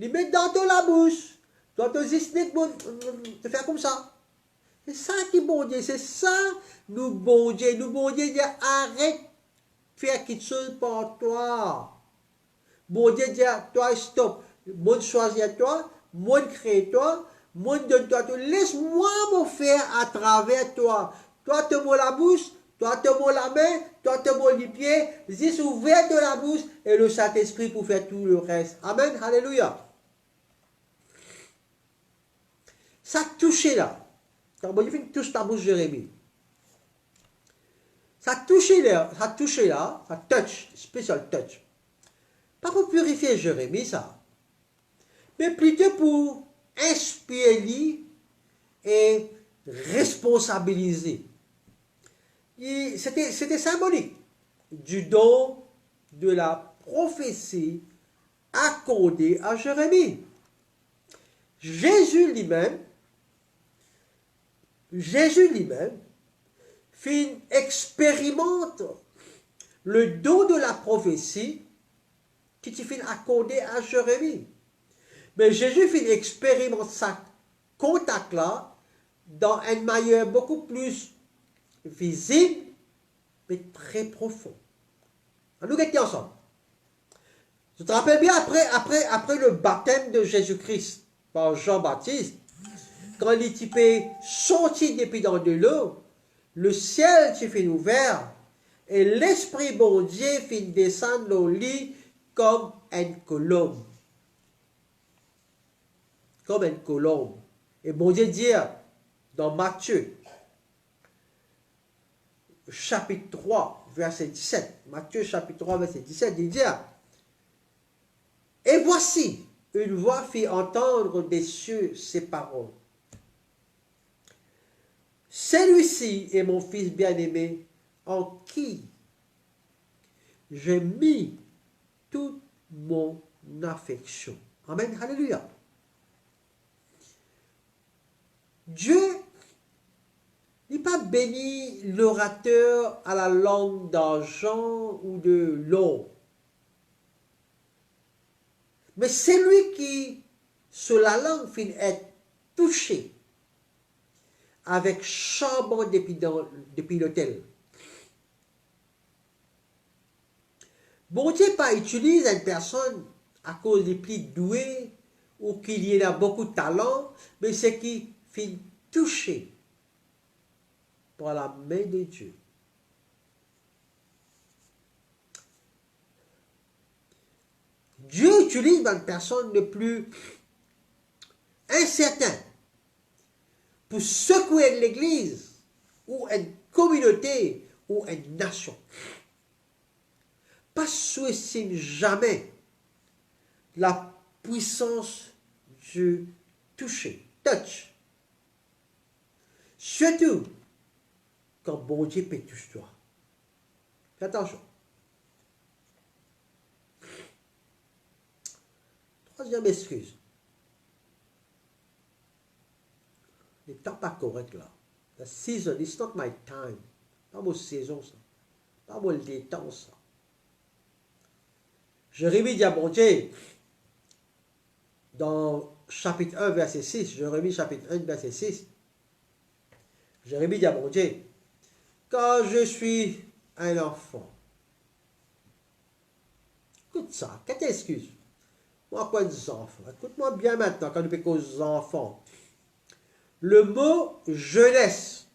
il met dans la bouche. Toi, tu te faire comme ça. C'est ça qui est bon Dieu. C'est ça, nous, bon Dieu. Nous, bon Dieu, dit, arrête de faire quelque chose pour toi. Bon Dieu dit, toi, stop. Moi, choisis toi. Moi, crée toi. Moi, donne toi tout. Laisse-moi me faire à travers toi. Toi, te mets la bouche. Toi, te mets la main. Toi, te mets les pieds. Juste ouvert de la bouche. Et le Saint-Esprit pour faire tout le reste. Amen. Alléluia. Ça touché là. Quand bon Dieu touche ta bouche, Jérémie. Ça touché là, ça touch, spécial touch. Pas pour purifier Jérémie, ça. Mais plutôt pour inspirer et responsabiliser. C'était symbolique du don de la prophétie accordée à Jérémie. Jésus lui-même expérimente le don de la prophétie qui te fait accorder à Jérémie. Mais Jésus expérimente ce contact-là dans une manière beaucoup plus visible, mais très profonde. Nous étions ensemble. Je te rappelle bien, après le baptême de Jésus-Christ par Jean-Baptiste, quand il est sorti depuis dans de l'eau, le ciel s'est fait ouvert et l'Esprit bon Dieu fit descendre au lit comme une colombe. Comme une colombe. Et bon Dieu dit dans Matthieu, chapitre 3, verset 17, Matthieu chapitre 3, verset 17, il dit, et voici, une voix fit entendre des cieux ces paroles. Celui-ci est mon fils bien-aimé, en qui j'ai mis toute mon affection. Amen. Alléluia. Dieu n'est pas béni l'orateur à la langue d'argent ou de l'or. Mais celui qui, sur la langue, finit être touché avec charbon depuis l'autel. Bon Dieu pas utilise une personne à cause des plus doués ou qu'il y a beaucoup de talent, mais c'est qui finit touché par la main de Dieu. Dieu utilise une personne le plus incertain pour secouer l'Église ou une communauté ou une nation. Pas sous-estime jamais la puissance du toucher, touch. Surtout quand bon Dieu peut toucher toi. Fais attention. Troisième excuse. Le temps pas correct là. The season, it's not my time. Pas mon saison ça. Pas mon temps ça. Jérémie dit à bon Dieu, dans chapitre 1, verset 6, Jérémie chapitre 1, verset 6, Jérémie dit à mon Dieu, quand je suis un enfant, écoute ça, quelle excuse? Moi, quoi des enfants? Écoute-moi bien maintenant, quand nous parlons aux enfants. Le mot jeunesse,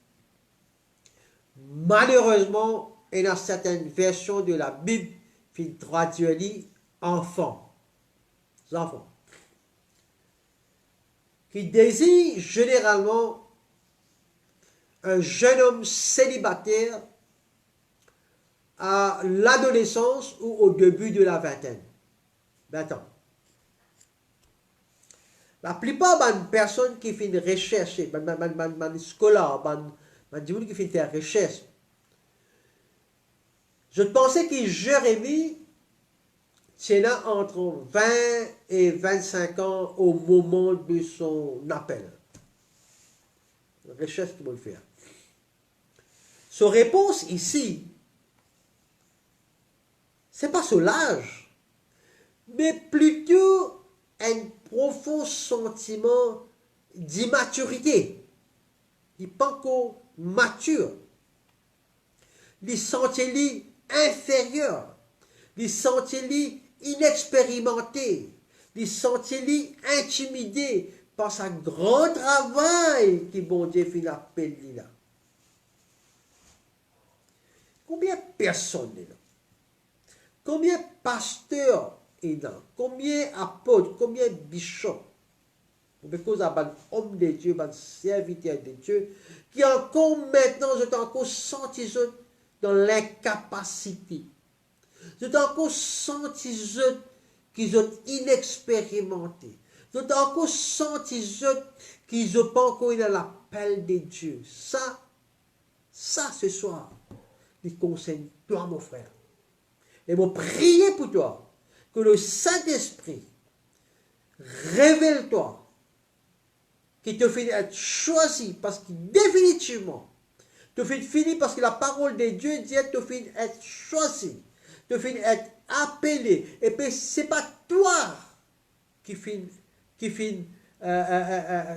malheureusement, est dans certaines versions de la Bible qui traduit enfant. Enfants. Qui désigne généralement un jeune homme célibataire à l'adolescence ou au début de la vingtaine. 20 ans. La plupart des personnes qui font une recherche, des scolaires, des gens qui font des recherches, je pensais que Jérémie tient entre 20 et 25 ans au moment de son appel. La recherche qu'il va faire. Sa réponse ici, ce n'est pas sur l'âge, mais plutôt un profond sentiment d'immaturité. Il n'est pas encore mature. Il sentit inférieur. Il sentit inexpérimenté. Il sentit intimidé par sa grand travail qui bon Dieu fait l'appel là. Combien de personnes est là? Combien de pasteurs est là? Combien d'apôtres? Combien de bishops? Parce à un homme de Dieu, un serviteur de Dieu, qui encore maintenant, je t'ai encore senti dans l'incapacité. Je t'ai encore senti qu'ils sont inexpérimentés. Je t'ai encore senti qu'ils n'ont pas encore eu l'appel de Dieu. Ça, ce soir, il concerne toi, mon frère. Et moi, prier pour toi, que le Saint-Esprit révèle-toi, qui te fait être choisi, parce que définitivement, te fait finir parce que la parole de Dieu dit te fait être choisi, te fait être appelé. Et puis, ce n'est pas toi qui fait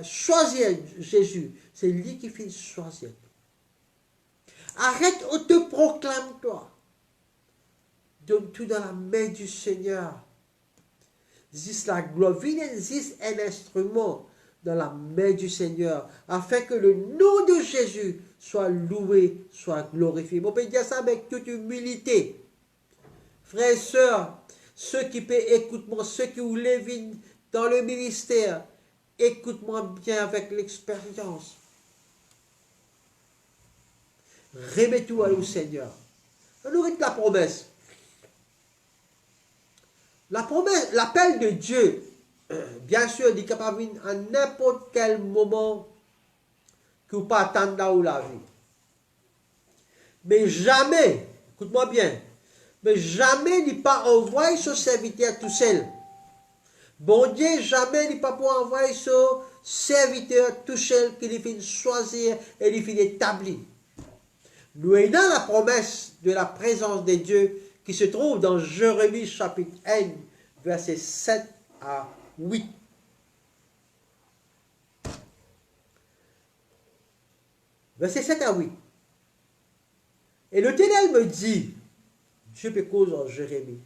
choisir Jésus, c'est lui qui fait choisir. Arrête ou te proclame-toi. Donne tout dans la main du Seigneur. Zis la gloire, zis un instrument dans la main du Seigneur, afin que le nom de Jésus soit loué, soit glorifié. On peut dire ça avec toute humilité. Frères et sœurs, ceux qui peuvent écouter-moi, ceux qui voulaient venir dans le ministère, écoute-moi bien avec l'expérience. Remets-toi au Seigneur. On nous la promesse. La promesse, l'appel de Dieu, bien sûr, il est capable à n'importe quel moment que vous pas attendre là où la vie. Mais jamais, écoute-moi bien, mais jamais il pas envoyé son serviteur tout seul. Bon Dieu, jamais il pas pour envoyer son serviteur tout seul qu'il finit choisir et il finit établir. Nous ayons la promesse de la présence de Dieu qui se trouve dans Jérémie chapitre 1, versets 7 à 8. Verset 7 à 8. Et l'Éternel me dit, je peux cause en Jérémie,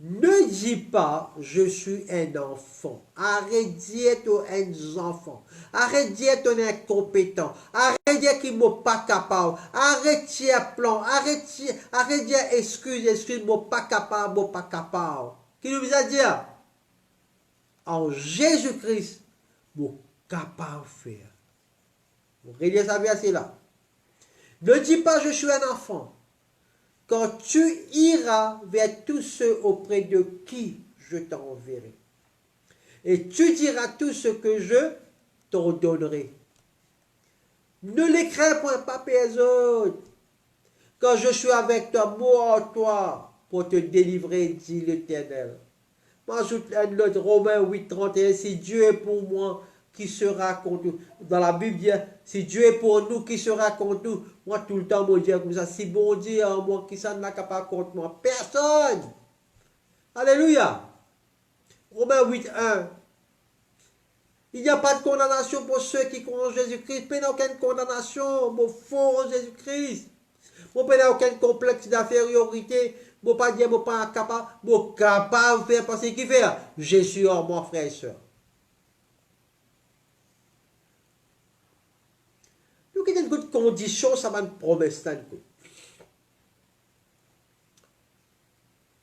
ne dis pas, je suis un enfant. Arrête de dire un enfant. Arrête de dire ton incompétent. Arrête de dire qu'il n'est pas capable. Arrête de dire plan. Arrête de dire excuse, moi pas capable, moi pas capable. Qui nous a dit? En Jésus-Christ, moi capable de faire. Vous regardez ça verset là. Ne dis pas, je suis un enfant. Quand tu iras vers tous ceux auprès de qui je t'enverrai. Et tu diras tout ce que je t'ordonnerai. Ne les crains point pas, les autres. Quand je suis avec toi, moi en toi, pour te délivrer, dit l'Éternel. M'ajoute un autre, Romains 8, 31, si Dieu est pour moi, qui sera contre nous. Dans la Bible, si Dieu est pour nous, qui sera contre nous? Moi, tout le temps, mon Dieu, comme ça, si bon Dieu en moi, qui s'en n'a pas contre moi? Personne! Alléluia! Romains 8, 1. Il n'y a pas de condamnation pour ceux qui croient en Jésus-Christ. Il n'y a aucune condamnation, mon faux en Jésus-Christ. Il n'y a aucun complexe d'infériorité. Je ne pas dire, je ne pas capable. Je suis capable de faire parce qu'il fait. Jésus en moi, frère et soeur. Donc, il y a une bonne condition, ça va une promesse.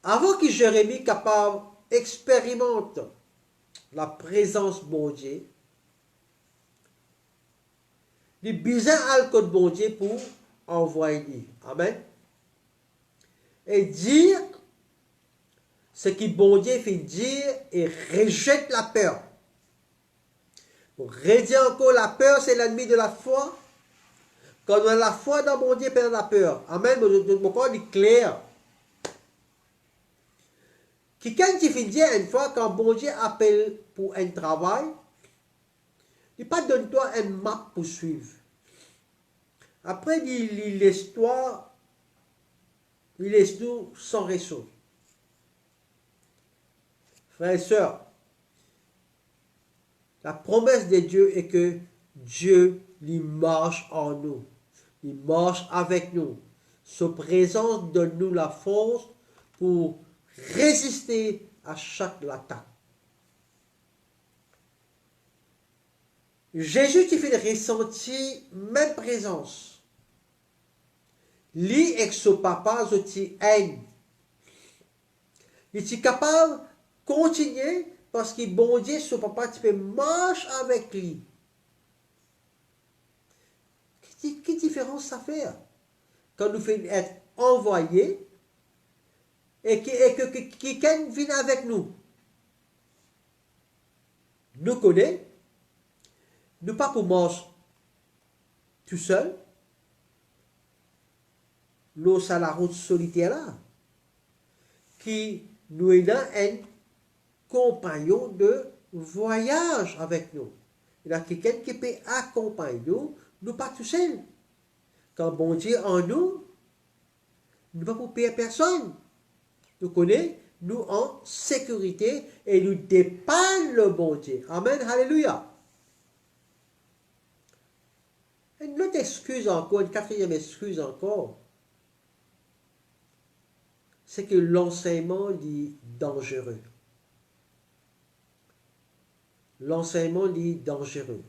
Avant que Jérémie capable expérimente la présence de bon Dieu, il a besoin de code bon Dieu pour envoyer. Amen. Et dire ce que bon Dieu fait dire et rejette la peur. Pour redire encore, la peur, c'est l'ennemi de la foi. Quand on a la foi dans mon Dieu, on a la peur. Amen. Mon corps est clair. Quelqu'un qui fait dire une fois, quand bon Dieu appelle pour un travail, il ne pas donne-toi un map pour suivre. Après, il laisse toi, il laisse tout sans réseau. Frères et sœurs, la promesse de Dieu est que Dieu, il marche en nous. Il marche avec nous. Sa présence donne-nous la force pour résister à chaque attaque. Jésus qui fait ressentir même présence. Lui et son papa, ils aiment. Il est capable de continuer parce que bon Dieu, son papa, tu peux marcher avec lui. Quelle différence ça fait? Quand nous faisons être envoyés et que quelqu'un vient avec nous. Nous connaissons, nous pas pour manger tout seul, nous sommes la route solitaire là, qui nous est un compagnon de voyage avec nous. Il y a quelqu'un qui peut accompagner nous pas tout seul. Quand bon Dieu en nous, nous ne pas pour payer personne. Nous connaissons, nous en sécurité et nous dépendons le bon Dieu. Amen, alléluia. Une autre excuse encore, une quatrième excuse encore, c'est que l'enseignement est dangereux. L'enseignement est dangereux.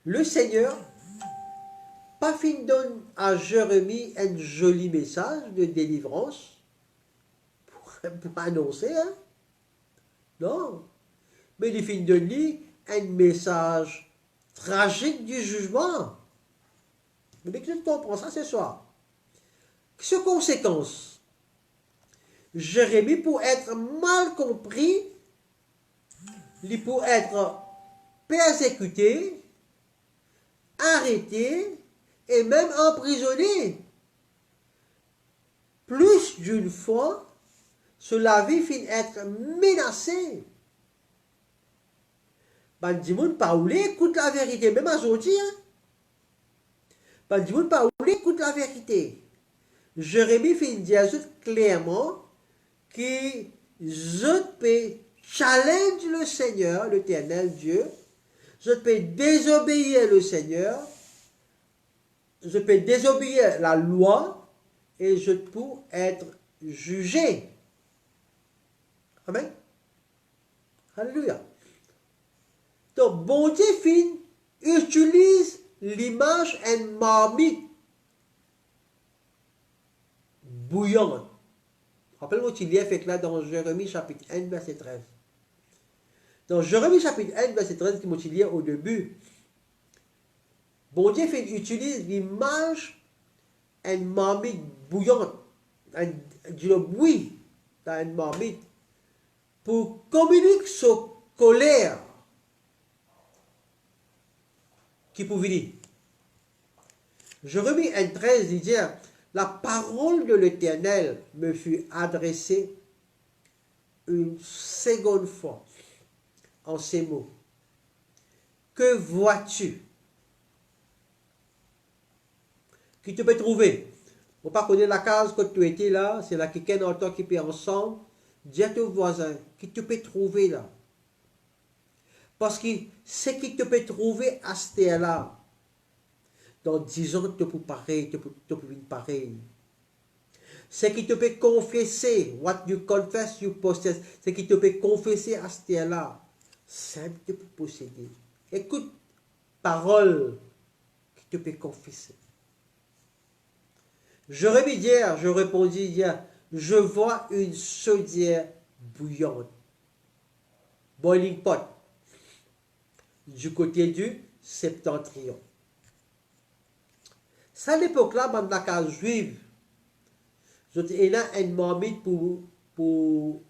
Le Seigneur, pas fin donne à Jérémie un joli message de délivrance pour annoncer, hein? Non. Mais il fin donne lui un message tragique du jugement. Mais que tu comprends ça ce soir. Quelles conséquences? Jérémie, pour être mal compris, il pour être persécuté, arrêté et même emprisonné. Plus d'une fois, cela vie fin être menacé. Ben, du monde pas ou écoute la vérité, même aujourd'hui. Hein? Ben, du monde pas ou écoute la vérité. Jérémie fin dire clairement que je peux challenge le Seigneur, l'Éternel Dieu. Je peux désobéir le Seigneur. Je peux désobéir la loi et je peux être jugé. Amen. Alléluia. Donc, bon Dieu fin utilise l'image en marmite bouillante. Rappelez-moi qu'il y a fait là dans Jérémie chapitre 1, verset 13. Dans Jérémie chapitre 1, verset 13, qui m'ont dit au début, bon Dieu fait utilise l'image en marmite bouillante, du bruit dans une marmite, pour communiquer sa colère qui pouvait dire. Jérémie 1,13 dit dire, la parole de l'Éternel me fut adressée une seconde fois en ces mots. Que vois-tu? Qui te peut trouver? On ne pas connaître la case que tu étais là, c'est là quelqu'un dans le temps qui peut ensemble. Dis à ton voisin, qui te peut trouver là? Parce que ce qui te peut trouver à ce terre-là, dans 10 ans, tu peux pareil, tu peux pareil. Ce qui te peut confesser, what you confess, you possess, ce qui te peut confesser à ce terre-là, ça te peut posséder. Écoute, parole qui te peut confesser. Je répondis hier, je vois une chaudière bouillante, boiling pot, du côté du septentrion. Ça, à l'époque-là, dans la case juive, il y a une marmite pour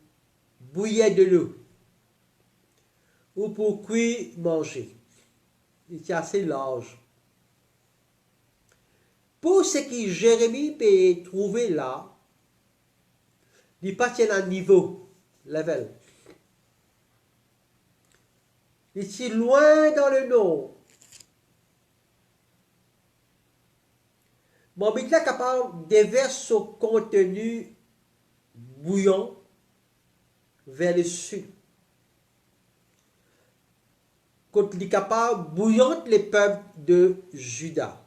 bouillir de l'eau ou pour cuire, manger. Il est assez large. Pour ce que Jérémie peut trouver là, il pas à un niveau, level. Il est loin dans le nord. Mon est capable de verser son contenu bouillant vers le sud. Quand il est capable de bouillante les peuples de Juda.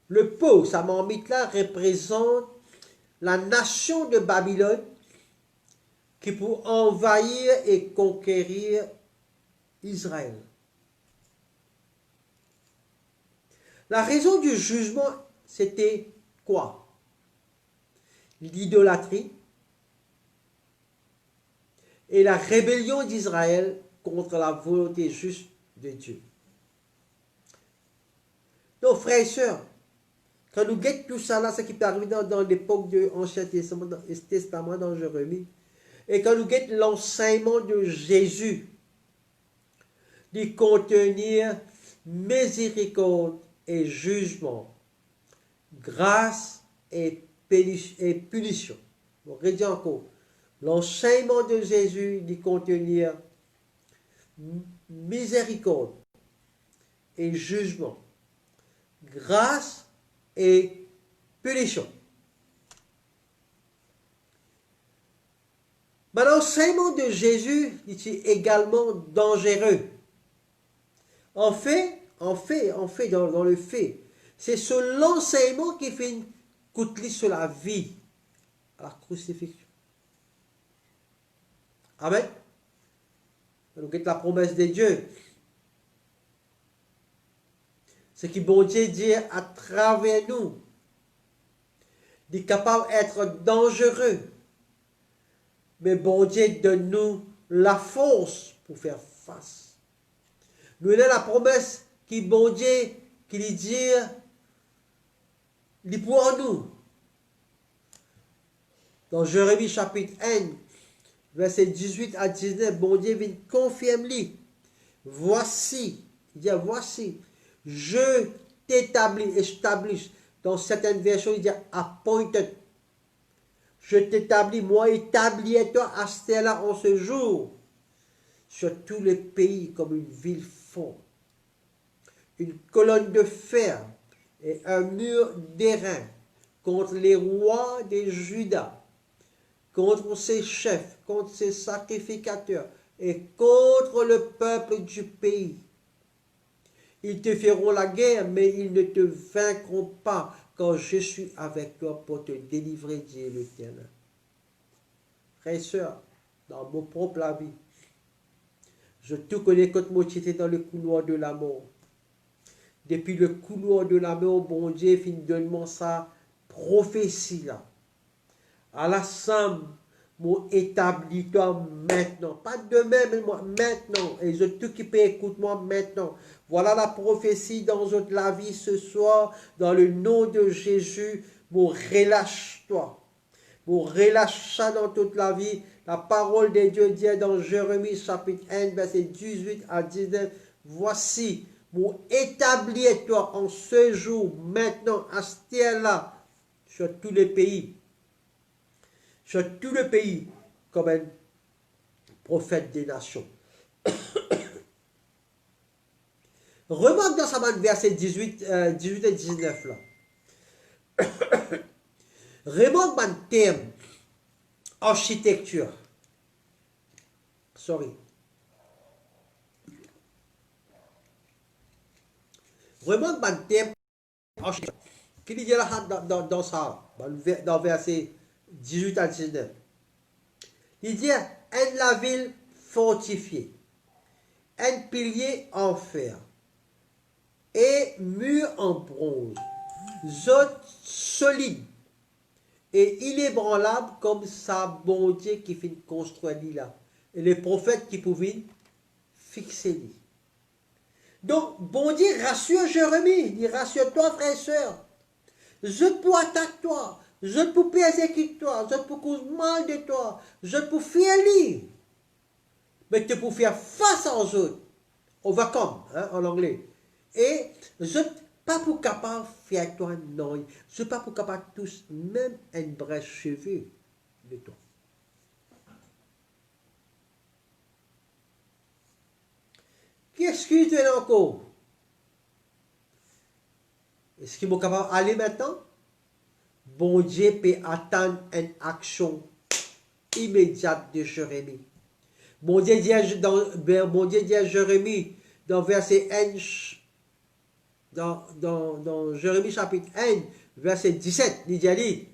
Le pot, sa marmite là, représente la nation de Babylone qui pour envahir et conquérir Israël. La raison du jugement, c'était quoi? L'idolâtrie et la rébellion d'Israël contre la volonté juste de Dieu. Donc, frères et sœurs, quand nous guettons tout ça là, ce qui peut arriver dans l'époque de l'Ancien Testament, dans Jérémie, et quand nous guettons l'enseignement de Jésus, de contenir miséricorde et jugement, grâce et punition. On redit encore, l'enseignement de Jésus de contenir miséricorde et jugement, grâce et punition. Mais l'enseignement de Jésus est également dangereux. En fait, dans le fait, c'est ce l'enseignement qui fait coûter sur la vie, à la crucifixion. Amen. Donc, c'est la promesse de Dieu. Ce qui bon Dieu dit à travers nous, est capable d'être dangereux. Mais bon Dieu donne nous la force pour faire face. Nous avons la promesse qui bon Dieu, qui lui dit, il pour nous. Dans Jérémie chapitre 1, verset 18 à 19, bon Dieu vient confirmer. Voici, il dit voici, je t'établis, establish. Dans certaines versions, il dit appointed. Je t'établis, moi établis toi à Stella en ce jour, sur tous les pays comme une ville forte, une colonne de fer et un mur d'airain contre les rois des Judas, contre ses chefs, contre ses sacrificateurs et contre le peuple du pays. Ils te feront la guerre, mais ils ne te vaincront pas, quand je suis avec toi pour te délivrer, dit l'Éternel. Frères et sœurs, dans mon propre vie, je tout connais quand moi j'étais dans le couloir de la mort. Depuis le couloir de la mort, bon Dieu, fin donne-moi ça, prophétie là. À la somme, moi établis-toi maintenant. Pas demain, mais moi maintenant. Et je tout qui peut écoute-moi maintenant. Voilà la prophétie dans la vie ce soir, dans le nom de Jésus. Moi relâche-toi. Moi relâche ça dans toute la vie. La parole de Dieu dit dans Jérémie chapitre 1, verset 18 à 19. Voici, moi établis-toi en ce jour, maintenant, à ce terre-là, sur tous les pays. Sur tout le pays, comme un prophète des nations. Remarque dans sa main verset 18 et 19 là. Remarque mon terme architecture. Sorry. Remarque mon terme architecture. Qu'il dit là dans ça, dans verset 18 à 19. Il dit, la ville fortifiée, un pilier en fer et mur en bronze, zone solide et inébranlable comme sa bon Dieu qui fait construire là. Et les prophètes qui pouvaient fixer lui. Donc, bon Dieu rassure Jérémie, il rassure-toi frère et soeur. Je peux attaquer toi, je peux persécuter toi, je peux causer mal de toi, je peux faire lui. Mais tu peux faire face aux autres. Overcome, hein, en anglais. Et je ne suis pas pour capable de faire toi non. Je ne suis pas pour capable de tous, même une brèche cheveux de toi. Qu'est-ce que tu es encore? Est-ce qu'il est capable d'aller maintenant? Bon Dieu peut attendre une action immédiate de Jérémie. Bon Dieu dit à Jérémie, dans verset 1, dans Jérémie chapitre 1, verset 17, il dit,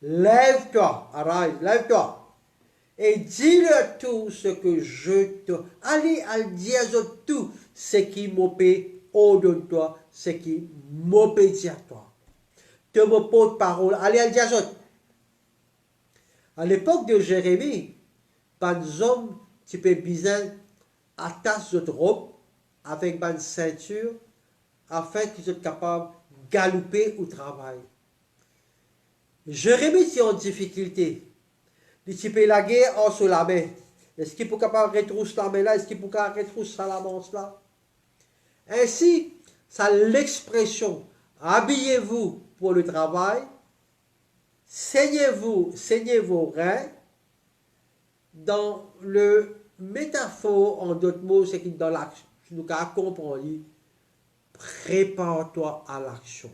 lève-toi, arise, lève-toi, et dis-leur tout ce que je te... Allez à dire tout ce qui m'opé au-delà de toi, ce qui m'opé dire toi. Te me porte parole, allez à dire. À l'époque de Jérémie, pas hommes qui peut bien attacher votre robe avec une ceinture afin qu'ils soient capables de galoper au travail. Jérémie est en difficulté. Il peut la guerre en sous la main. Est-ce qu'il peut capable de retrousser la main là? Est-ce qu'il peut capable de retrousser la manche là? Ainsi, ça l'expression habillez-vous pour le travail, saignez vos reins. Dans le métaphore, en d'autres mots, c'est que dans l'action, nous avons compris, prépare-toi à l'action.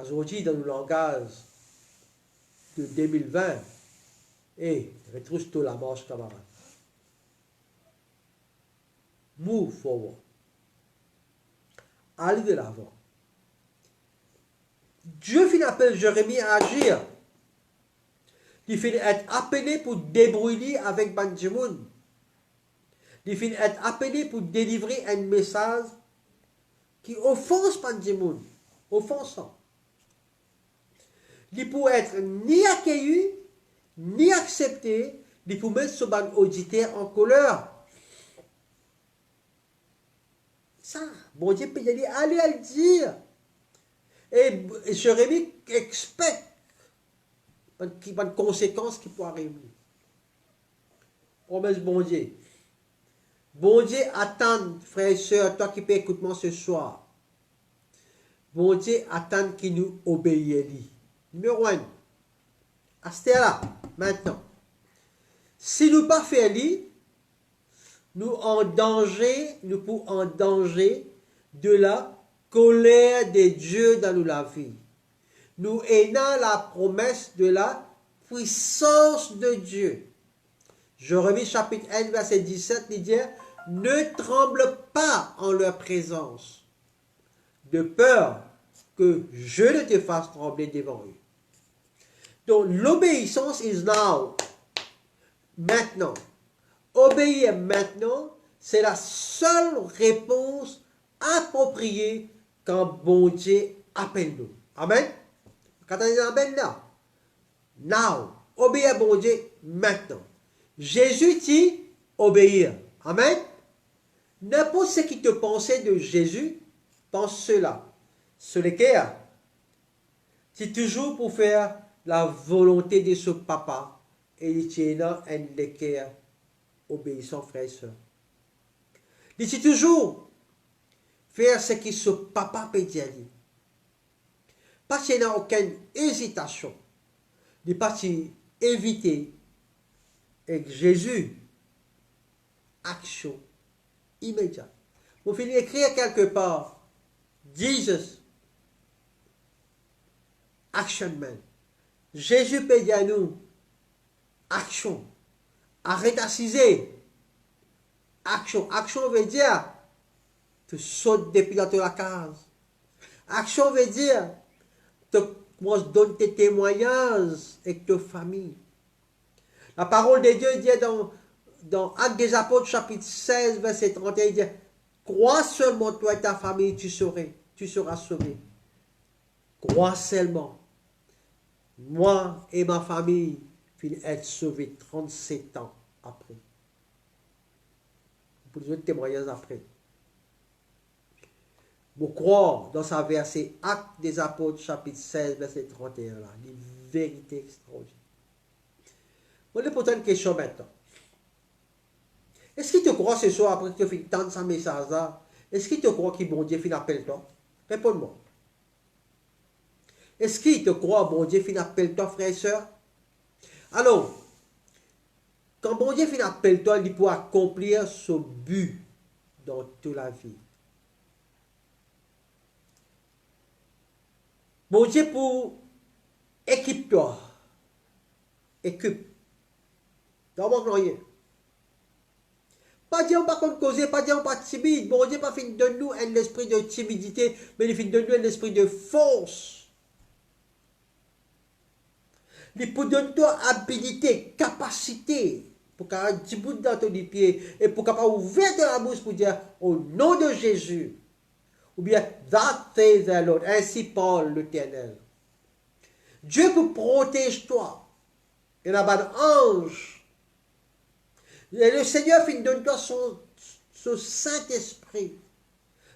Aujourd'hui, dans le langage de 2020, retrousse-toi la marche, camarade. Move forward. Allez de l'avant. Dieu finit appelle Jérémie à agir. Il finit être appelé pour débrouiller avec Benjamin. Il finit être appelé pour délivrer un message qui offense Benjamin, offensant. Il peut être ni accueilli, ni accepté, il peut mettre ce ban auditeur en colère. Ça, bon Dieu peut y aller, allez à le dire. Et Jérémie expecte une conséquence qui peut arriver. Promesse bon Dieu. Bon Dieu attend, frères et sœurs, toi qui peux écouter moi ce soir. Bon Dieu attend qu'il nous obéisse. Numéro 1. À ce là, maintenant. Si nous pas faire nous pouvons en danger de la colère de Dieu dans la vie. Nous ayons la promesse de la puissance de Dieu. Je revis chapitre 1, verset 17, il dit, ne tremble pas en leur présence, de peur que je ne te fasse trembler devant eux. Donc, l'obéissance is now. Maintenant. Obéir maintenant, c'est la seule réponse appropriée quand bon Dieu appelle nous. Amen. Quand on dit amen là. Now. Obéir bon Dieu maintenant. Jésus dit obéir. Amen. N'importe ce qui te pensait de Jésus, pense cela. Ce lequel, c'est toujours pour faire la volonté de ce papa et il tient un lequel obéissant, frère et soeur. Il dit toujours faire ce que ce papa peut dire. Pas qu'il n'y a aucune hésitation. Il pas éviter avec Jésus, action immédiate. Vous finissez écrire quelque part, Jesus, action man. Jésus peut dire à nous, action. Arrête d'assiser. Action. Action veut dire, tu sautes depuis dans la case. Action veut dire, tu donnes tes témoignages avec ta famille. La parole de Dieu dit dans Actes des Apôtres, chapitre 16, verset 31, il dit, crois seulement toi et ta famille, tu seras sauvé. Crois seulement. Moi et ma famille, puis être sauvés 37 ans après. Pour les autres témoignages après. Vous croire dans sa verset Actes des Apôtres, chapitre 16, verset 31, là, une vérité extraordinaire. On va poser une question maintenant. Est-ce qu'il te croit ce soir après que tu as fini d'entendre ce message-là? Est-ce qu'il te croit que bon Dieu finit appelle toi? Réponds-moi. Est-ce qu'il te croit bon Dieu finit appelle toi, frère et soeur? Alors, quand bon Dieu finit appelle toi, il peut accomplir ce but dans toute la vie. Bon Dieu pour équipe-toi. Équipe. Dans mon rien. Pas dire pas qu'on causer, pas dire pas timide. Bon Dieu pas fin de nous un esprit de timidité, mais il fin de nous un esprit de force. Il peut donner toi habilité, capacité pour qu'un petit bout dans ton pied et pour capable ouvrir de la bouche pour dire au nom de Jésus. Ou bien that says the Lord. Ainsi parle l'Éternel. Dieu vous protège toi. Il y a un ange. Et le Seigneur finit donne toi son Saint-Esprit.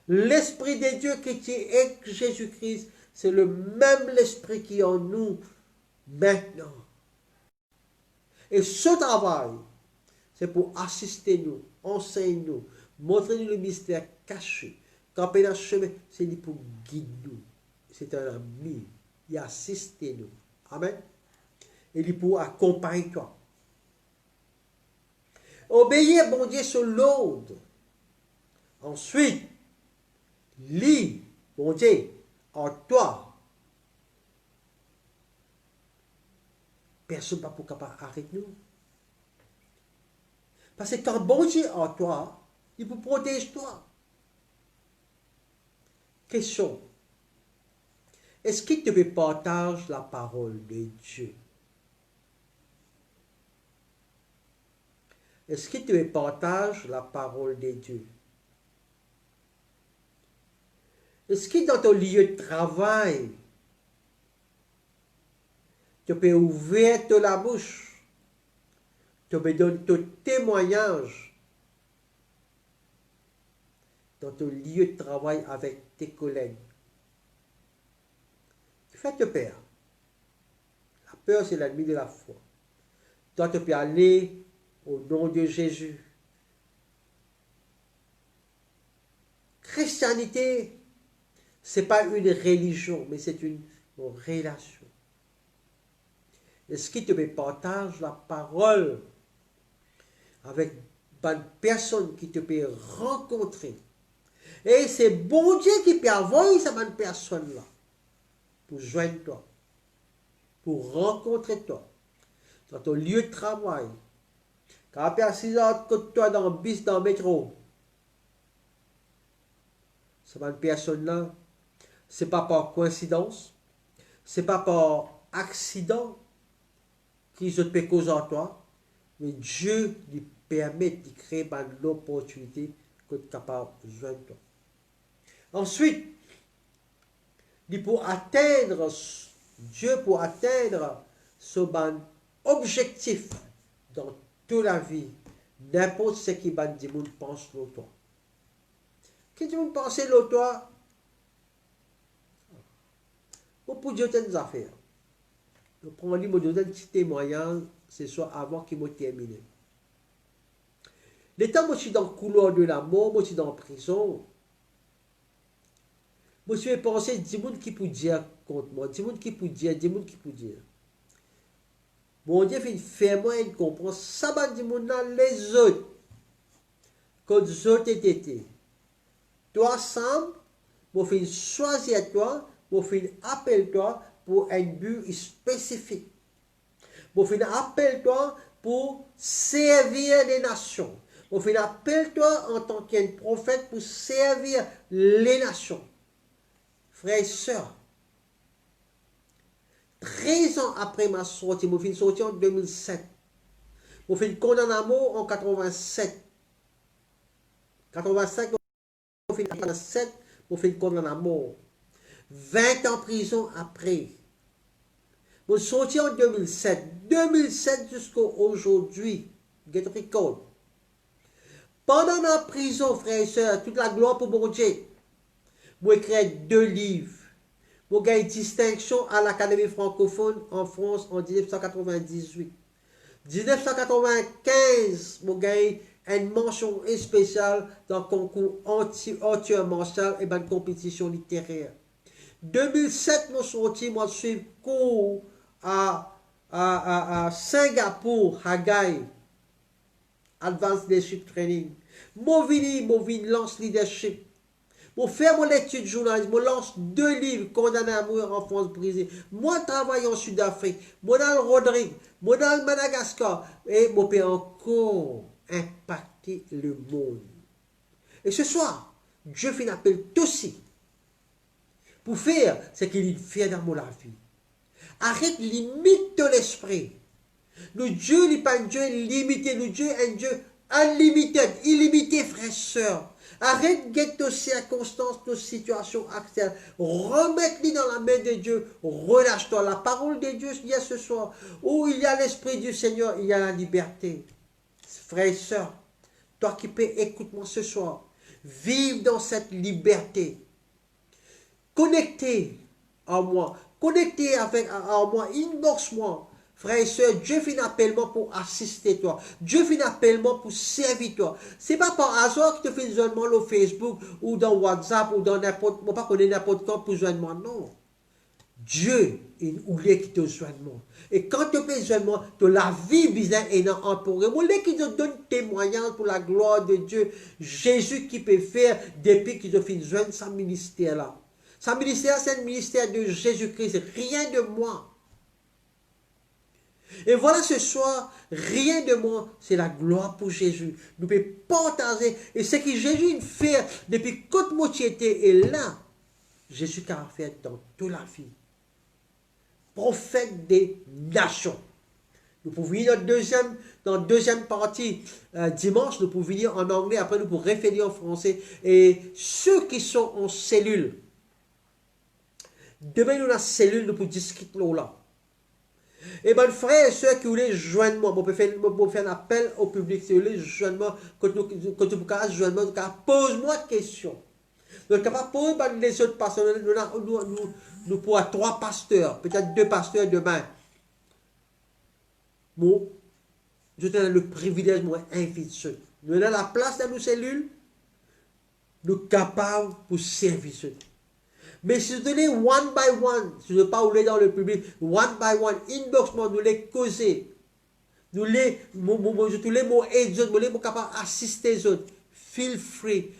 L'Esprit de Dieu qui est Jésus-Christ, c'est le même l'Esprit qui est en nous maintenant. Et ce travail, c'est pour assister nous, enseigner nous, montrer nous le mystère caché. Camper dans le chemin, c'est pour guider nous. C'est un ami. Il assiste nous. Amen. Et il pour accompagner toi. Obéir, bon Dieu, sur l'ordre. Ensuite, lis, bon Dieu, en toi. Personne ne peut pas arrêter nous. Parce que quand bon Dieu en toi, il vous protège toi. Question. Est-ce qu'il te partage la parole de Dieu? Est-ce qu'il te partage la parole de Dieu? Est-ce que dans ton lieu de travail, tu peux ouvrir la bouche, tu peux donner ton témoignage dans ton lieu de travail avec tes collègues? Fais-te peur. La peur, c'est l'ennemi de la foi. Toi, tu peux aller au nom de Jésus. Christianité, ce n'est pas une religion, mais c'est une relation. Est-ce qu'il te partage la parole avec une personne qui te peut rencontrer? Et c'est bon Dieu qui peut avoir cette personne-là pour joindre toi, pour rencontrer toi, dans ton lieu de travail. Quand tu es assis à côté de toi dans le bus, dans le métro, cette personne-là, ce n'est pas par coïncidence, ce n'est pas par accident qu'ils te cause en toi, mais Dieu lui permet de créer l'opportunité que tu es capable de joindre toi. Ensuite, pour atteindre, Dieu pour atteindre ce objectif dans toute la vie, n'importe ce qui va dire, pense de toi. Qu'est-ce que vous pensez de toi? Pour Dieu, tu as des affaires. Je prends un petit témoignage, ce soir avant qu'il me termine. Les temps où je suis dans le couloir de la mort, moi je suis dans la prison, moi je vais penser, dis monde qui peut dire contre moi, dis monde qui peut dire, dis monde qui peut dire. Mon Dieu fait faire moi et comprendre, ça va dire les autres, quand les autres étaient. Toi, Sam, moi fais choisir toi, moi fais appel toi pour un but spécifique. Moi fais appel toi pour servir les nations. Moi fais appel toi en tant qu'un prophète pour servir les nations. Frères et sœurs, 13 ans après ma sortie, je suis sorti en 2007. Je suis condamné à mort en 87. 85, je suis 87, je suis condamné à mort. 20 ans en prison après. Je suis sorti en 2007. 2007 jusqu'à aujourd'hui. Get record. Pendant la prison, frères et sœurs, toute la gloire pour mon Dieu. J'ai écrit 2 livres. J'ai gagné une distinction à l'Académie francophone en France en 1998. 1995, j'ai gagné une mention spéciale dans le concours Arthur Marshall et dans une compétition littéraire. 2007, je suis cours à Singapour, Hagai, Advanced Leadership Training. Je lance leadership. Je fais mon étude de journalisme, je lance 2 livres, Condamné à mourir en France brisée. Moi, je travaille en Sud-Afrique, moi dans le Rodrigue, moi dans le Madagascar, et je peux encore impacter le monde. Et ce soir, Dieu fait un appel aussi pour faire ce qu'il fait dans la vie. Arrête limite de l'esprit. Le Dieu n'est pas un Dieu limité, le Dieu est un Dieu unlimited, illimité, frères et sœurs. Arrête de tes circonstances, tes situations actuelles. Remets-les dans la main de Dieu. Relâche-toi. La parole de Dieu, il y a ce soir. Où il y a l'Esprit du Seigneur, il y a la liberté. Frères et sœurs, toi qui peux, écoute-moi ce soir. Vive dans cette liberté. Connecté à moi. Connecté avec à moi. Inbox-moi. Frères et sœurs, Dieu fait un appellement pour assister toi. Dieu fait un appellement pour servir toi. Ce n'est pas par hasard que tu fais un joindement sur Facebook ou dans WhatsApp ou dans n'importe quoi, pas connaître n'importe quoi pour joindement. Non. Dieu il voulait qui te joindement. Et quand tu fais joindement, tu la vie bizarre et non emporée. Moi, qui te donne témoignage pour la gloire de Dieu. Jésus qui peut faire depuis qu'il te fait joindre sa ministère là. Sa ministère, c'est un ministère de Jésus-Christ. Rien de moi. Et voilà ce soir, rien de moi, c'est la gloire pour Jésus. Nous pouvons partager. Et ce que Jésus fait depuis toute moitié est là. Jésus qui a fait dans toute la vie. Prophète des nations. Nous pouvons venir dans la deuxième partie, dimanche, nous pouvons venir en anglais, après nous pouvons référer en français. Et ceux qui sont en cellule, demain nous avons la cellule, nous pouvons discuter là. Et bien, frères et sœurs qui voulaient joindre moi, je peux faire un appel au public. Si vous voulez joindre moi, quand vous pouvez joindre moi, pose-moi une question. Donc, quand vous poser les autres pasteurs, nous pouvons 3 pasteurs, peut-être 2 pasteurs demain. Mon, je te donne le privilège, moi, invite. Nous avons la place dans nos cellules, nous sommes capables pour servir ceux. Mais si vous donnez one by one, si je ne veux pas rouler dans le public, one by one, inbox moi, nous les causer, nous les, je tous les mots aider, nous les capables d'assister les autres. Feel free.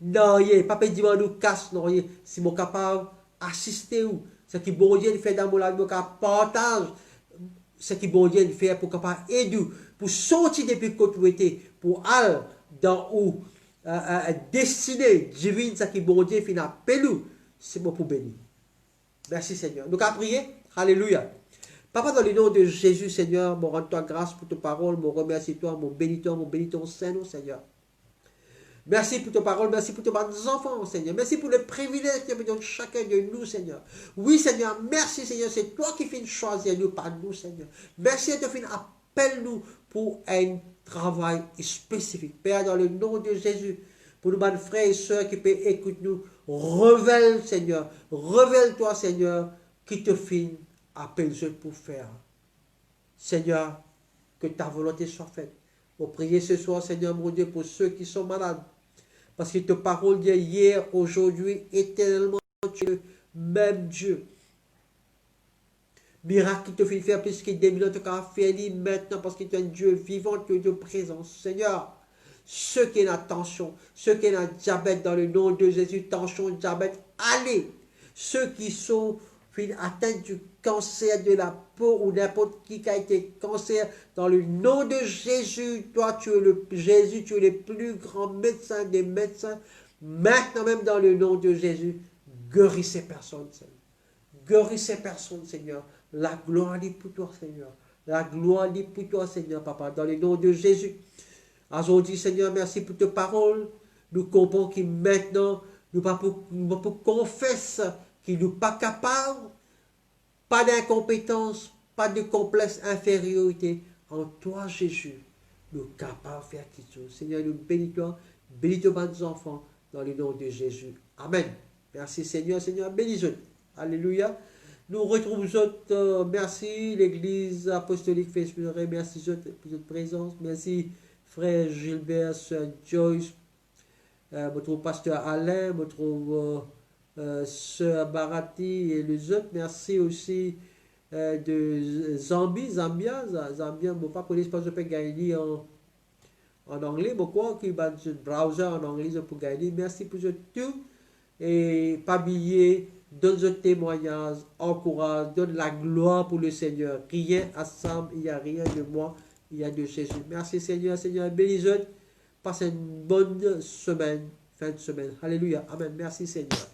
Non, pas dire nous casse, non, si nous capable d'assister ou, ce qui bon Dieu fait dans mon life, nous partage ce qui bon Dieu fait pour capable aider, pour sortir depuis côté, pour aller dans où destiné divine, ce qui bon Dieu fait appel nous, c'est bon pour bénir. Merci Seigneur. Nous allons prier. Alléluia. Papa, dans le nom de Jésus, Seigneur, je rends toi grâce pour ta parole, je remercie toi, je bénis ton Saint-Nom, Seigneur. Merci pour ta parole, merci pour tes enfants, Seigneur. Merci pour le privilège que tu donnes chacun de nous, Seigneur. Oui, Seigneur, merci, Seigneur. C'est toi qui finis choisir nous par nous, Seigneur. Merci de finir appelle nous pour un travail spécifique. Père, dans le nom de Jésus, pour nos frères et sœurs qui peuvent écouter nous, révèle, Seigneur. Révèle-toi, Seigneur, qui te finit appelle pour faire. Seigneur, que ta volonté soit faite. On prie ce soir, Seigneur mon Dieu, pour ceux qui sont malades. Parce que ta parole dit hier, aujourd'hui, éternellement, tu es le même Dieu. Miracle qui te fait faire plus que des millions de cas faire maintenant parce que tu es un Dieu vivant, tu es de présence. Seigneur, ceux qui ont la tension, ceux qui ont le diabète dans le nom de Jésus, tension, diabète, allez. Ceux qui sont atteints du cancer de la peau ou n'importe qui a été cancer, dans le nom de Jésus, toi tu es le Jésus, tu es le plus grand médecin des médecins. Maintenant même dans le nom de Jésus, guéris ces personnes, Seigneur. Guéris ces personnes, Seigneur. La gloire est pour toi, Seigneur. La gloire est pour toi, Seigneur, Papa, dans le nom de Jésus. Aujourd'hui, Seigneur, merci pour tes paroles. Nous comprenons que maintenant, nous ne pouvons pas confesser qu'il n'est pas capable, pas d'incompétence, pas de complexe infériorité. En toi, Jésus, nous sommes capables de faire quelque chose. Seigneur, nous bénissons, bénis tes bonnes enfants, dans le nom de Jésus. Amen. Merci, Seigneur, Seigneur, bénis-nous. Alléluia. Nous retrouvons merci l'Église apostolique Facebook, merci pour votre présence, merci frère Gilbert, sœur Joyce, votre pasteur Alain, votre sœur Barati et les autres, merci aussi de Zambia, je ne pas connaître pas, je peux gagner en anglais, mais quoi, qui va le browser en anglais, je peux gagner, merci pour tout, et pas oublier, donne un témoignage, encourage, donne la gloire pour le Seigneur. Rien à Sam, il n'y a rien de moi, il y a de Jésus. Merci Seigneur, Seigneur, bénis-vous. Passez une bonne semaine, fin de semaine. Alléluia. Amen. Merci Seigneur.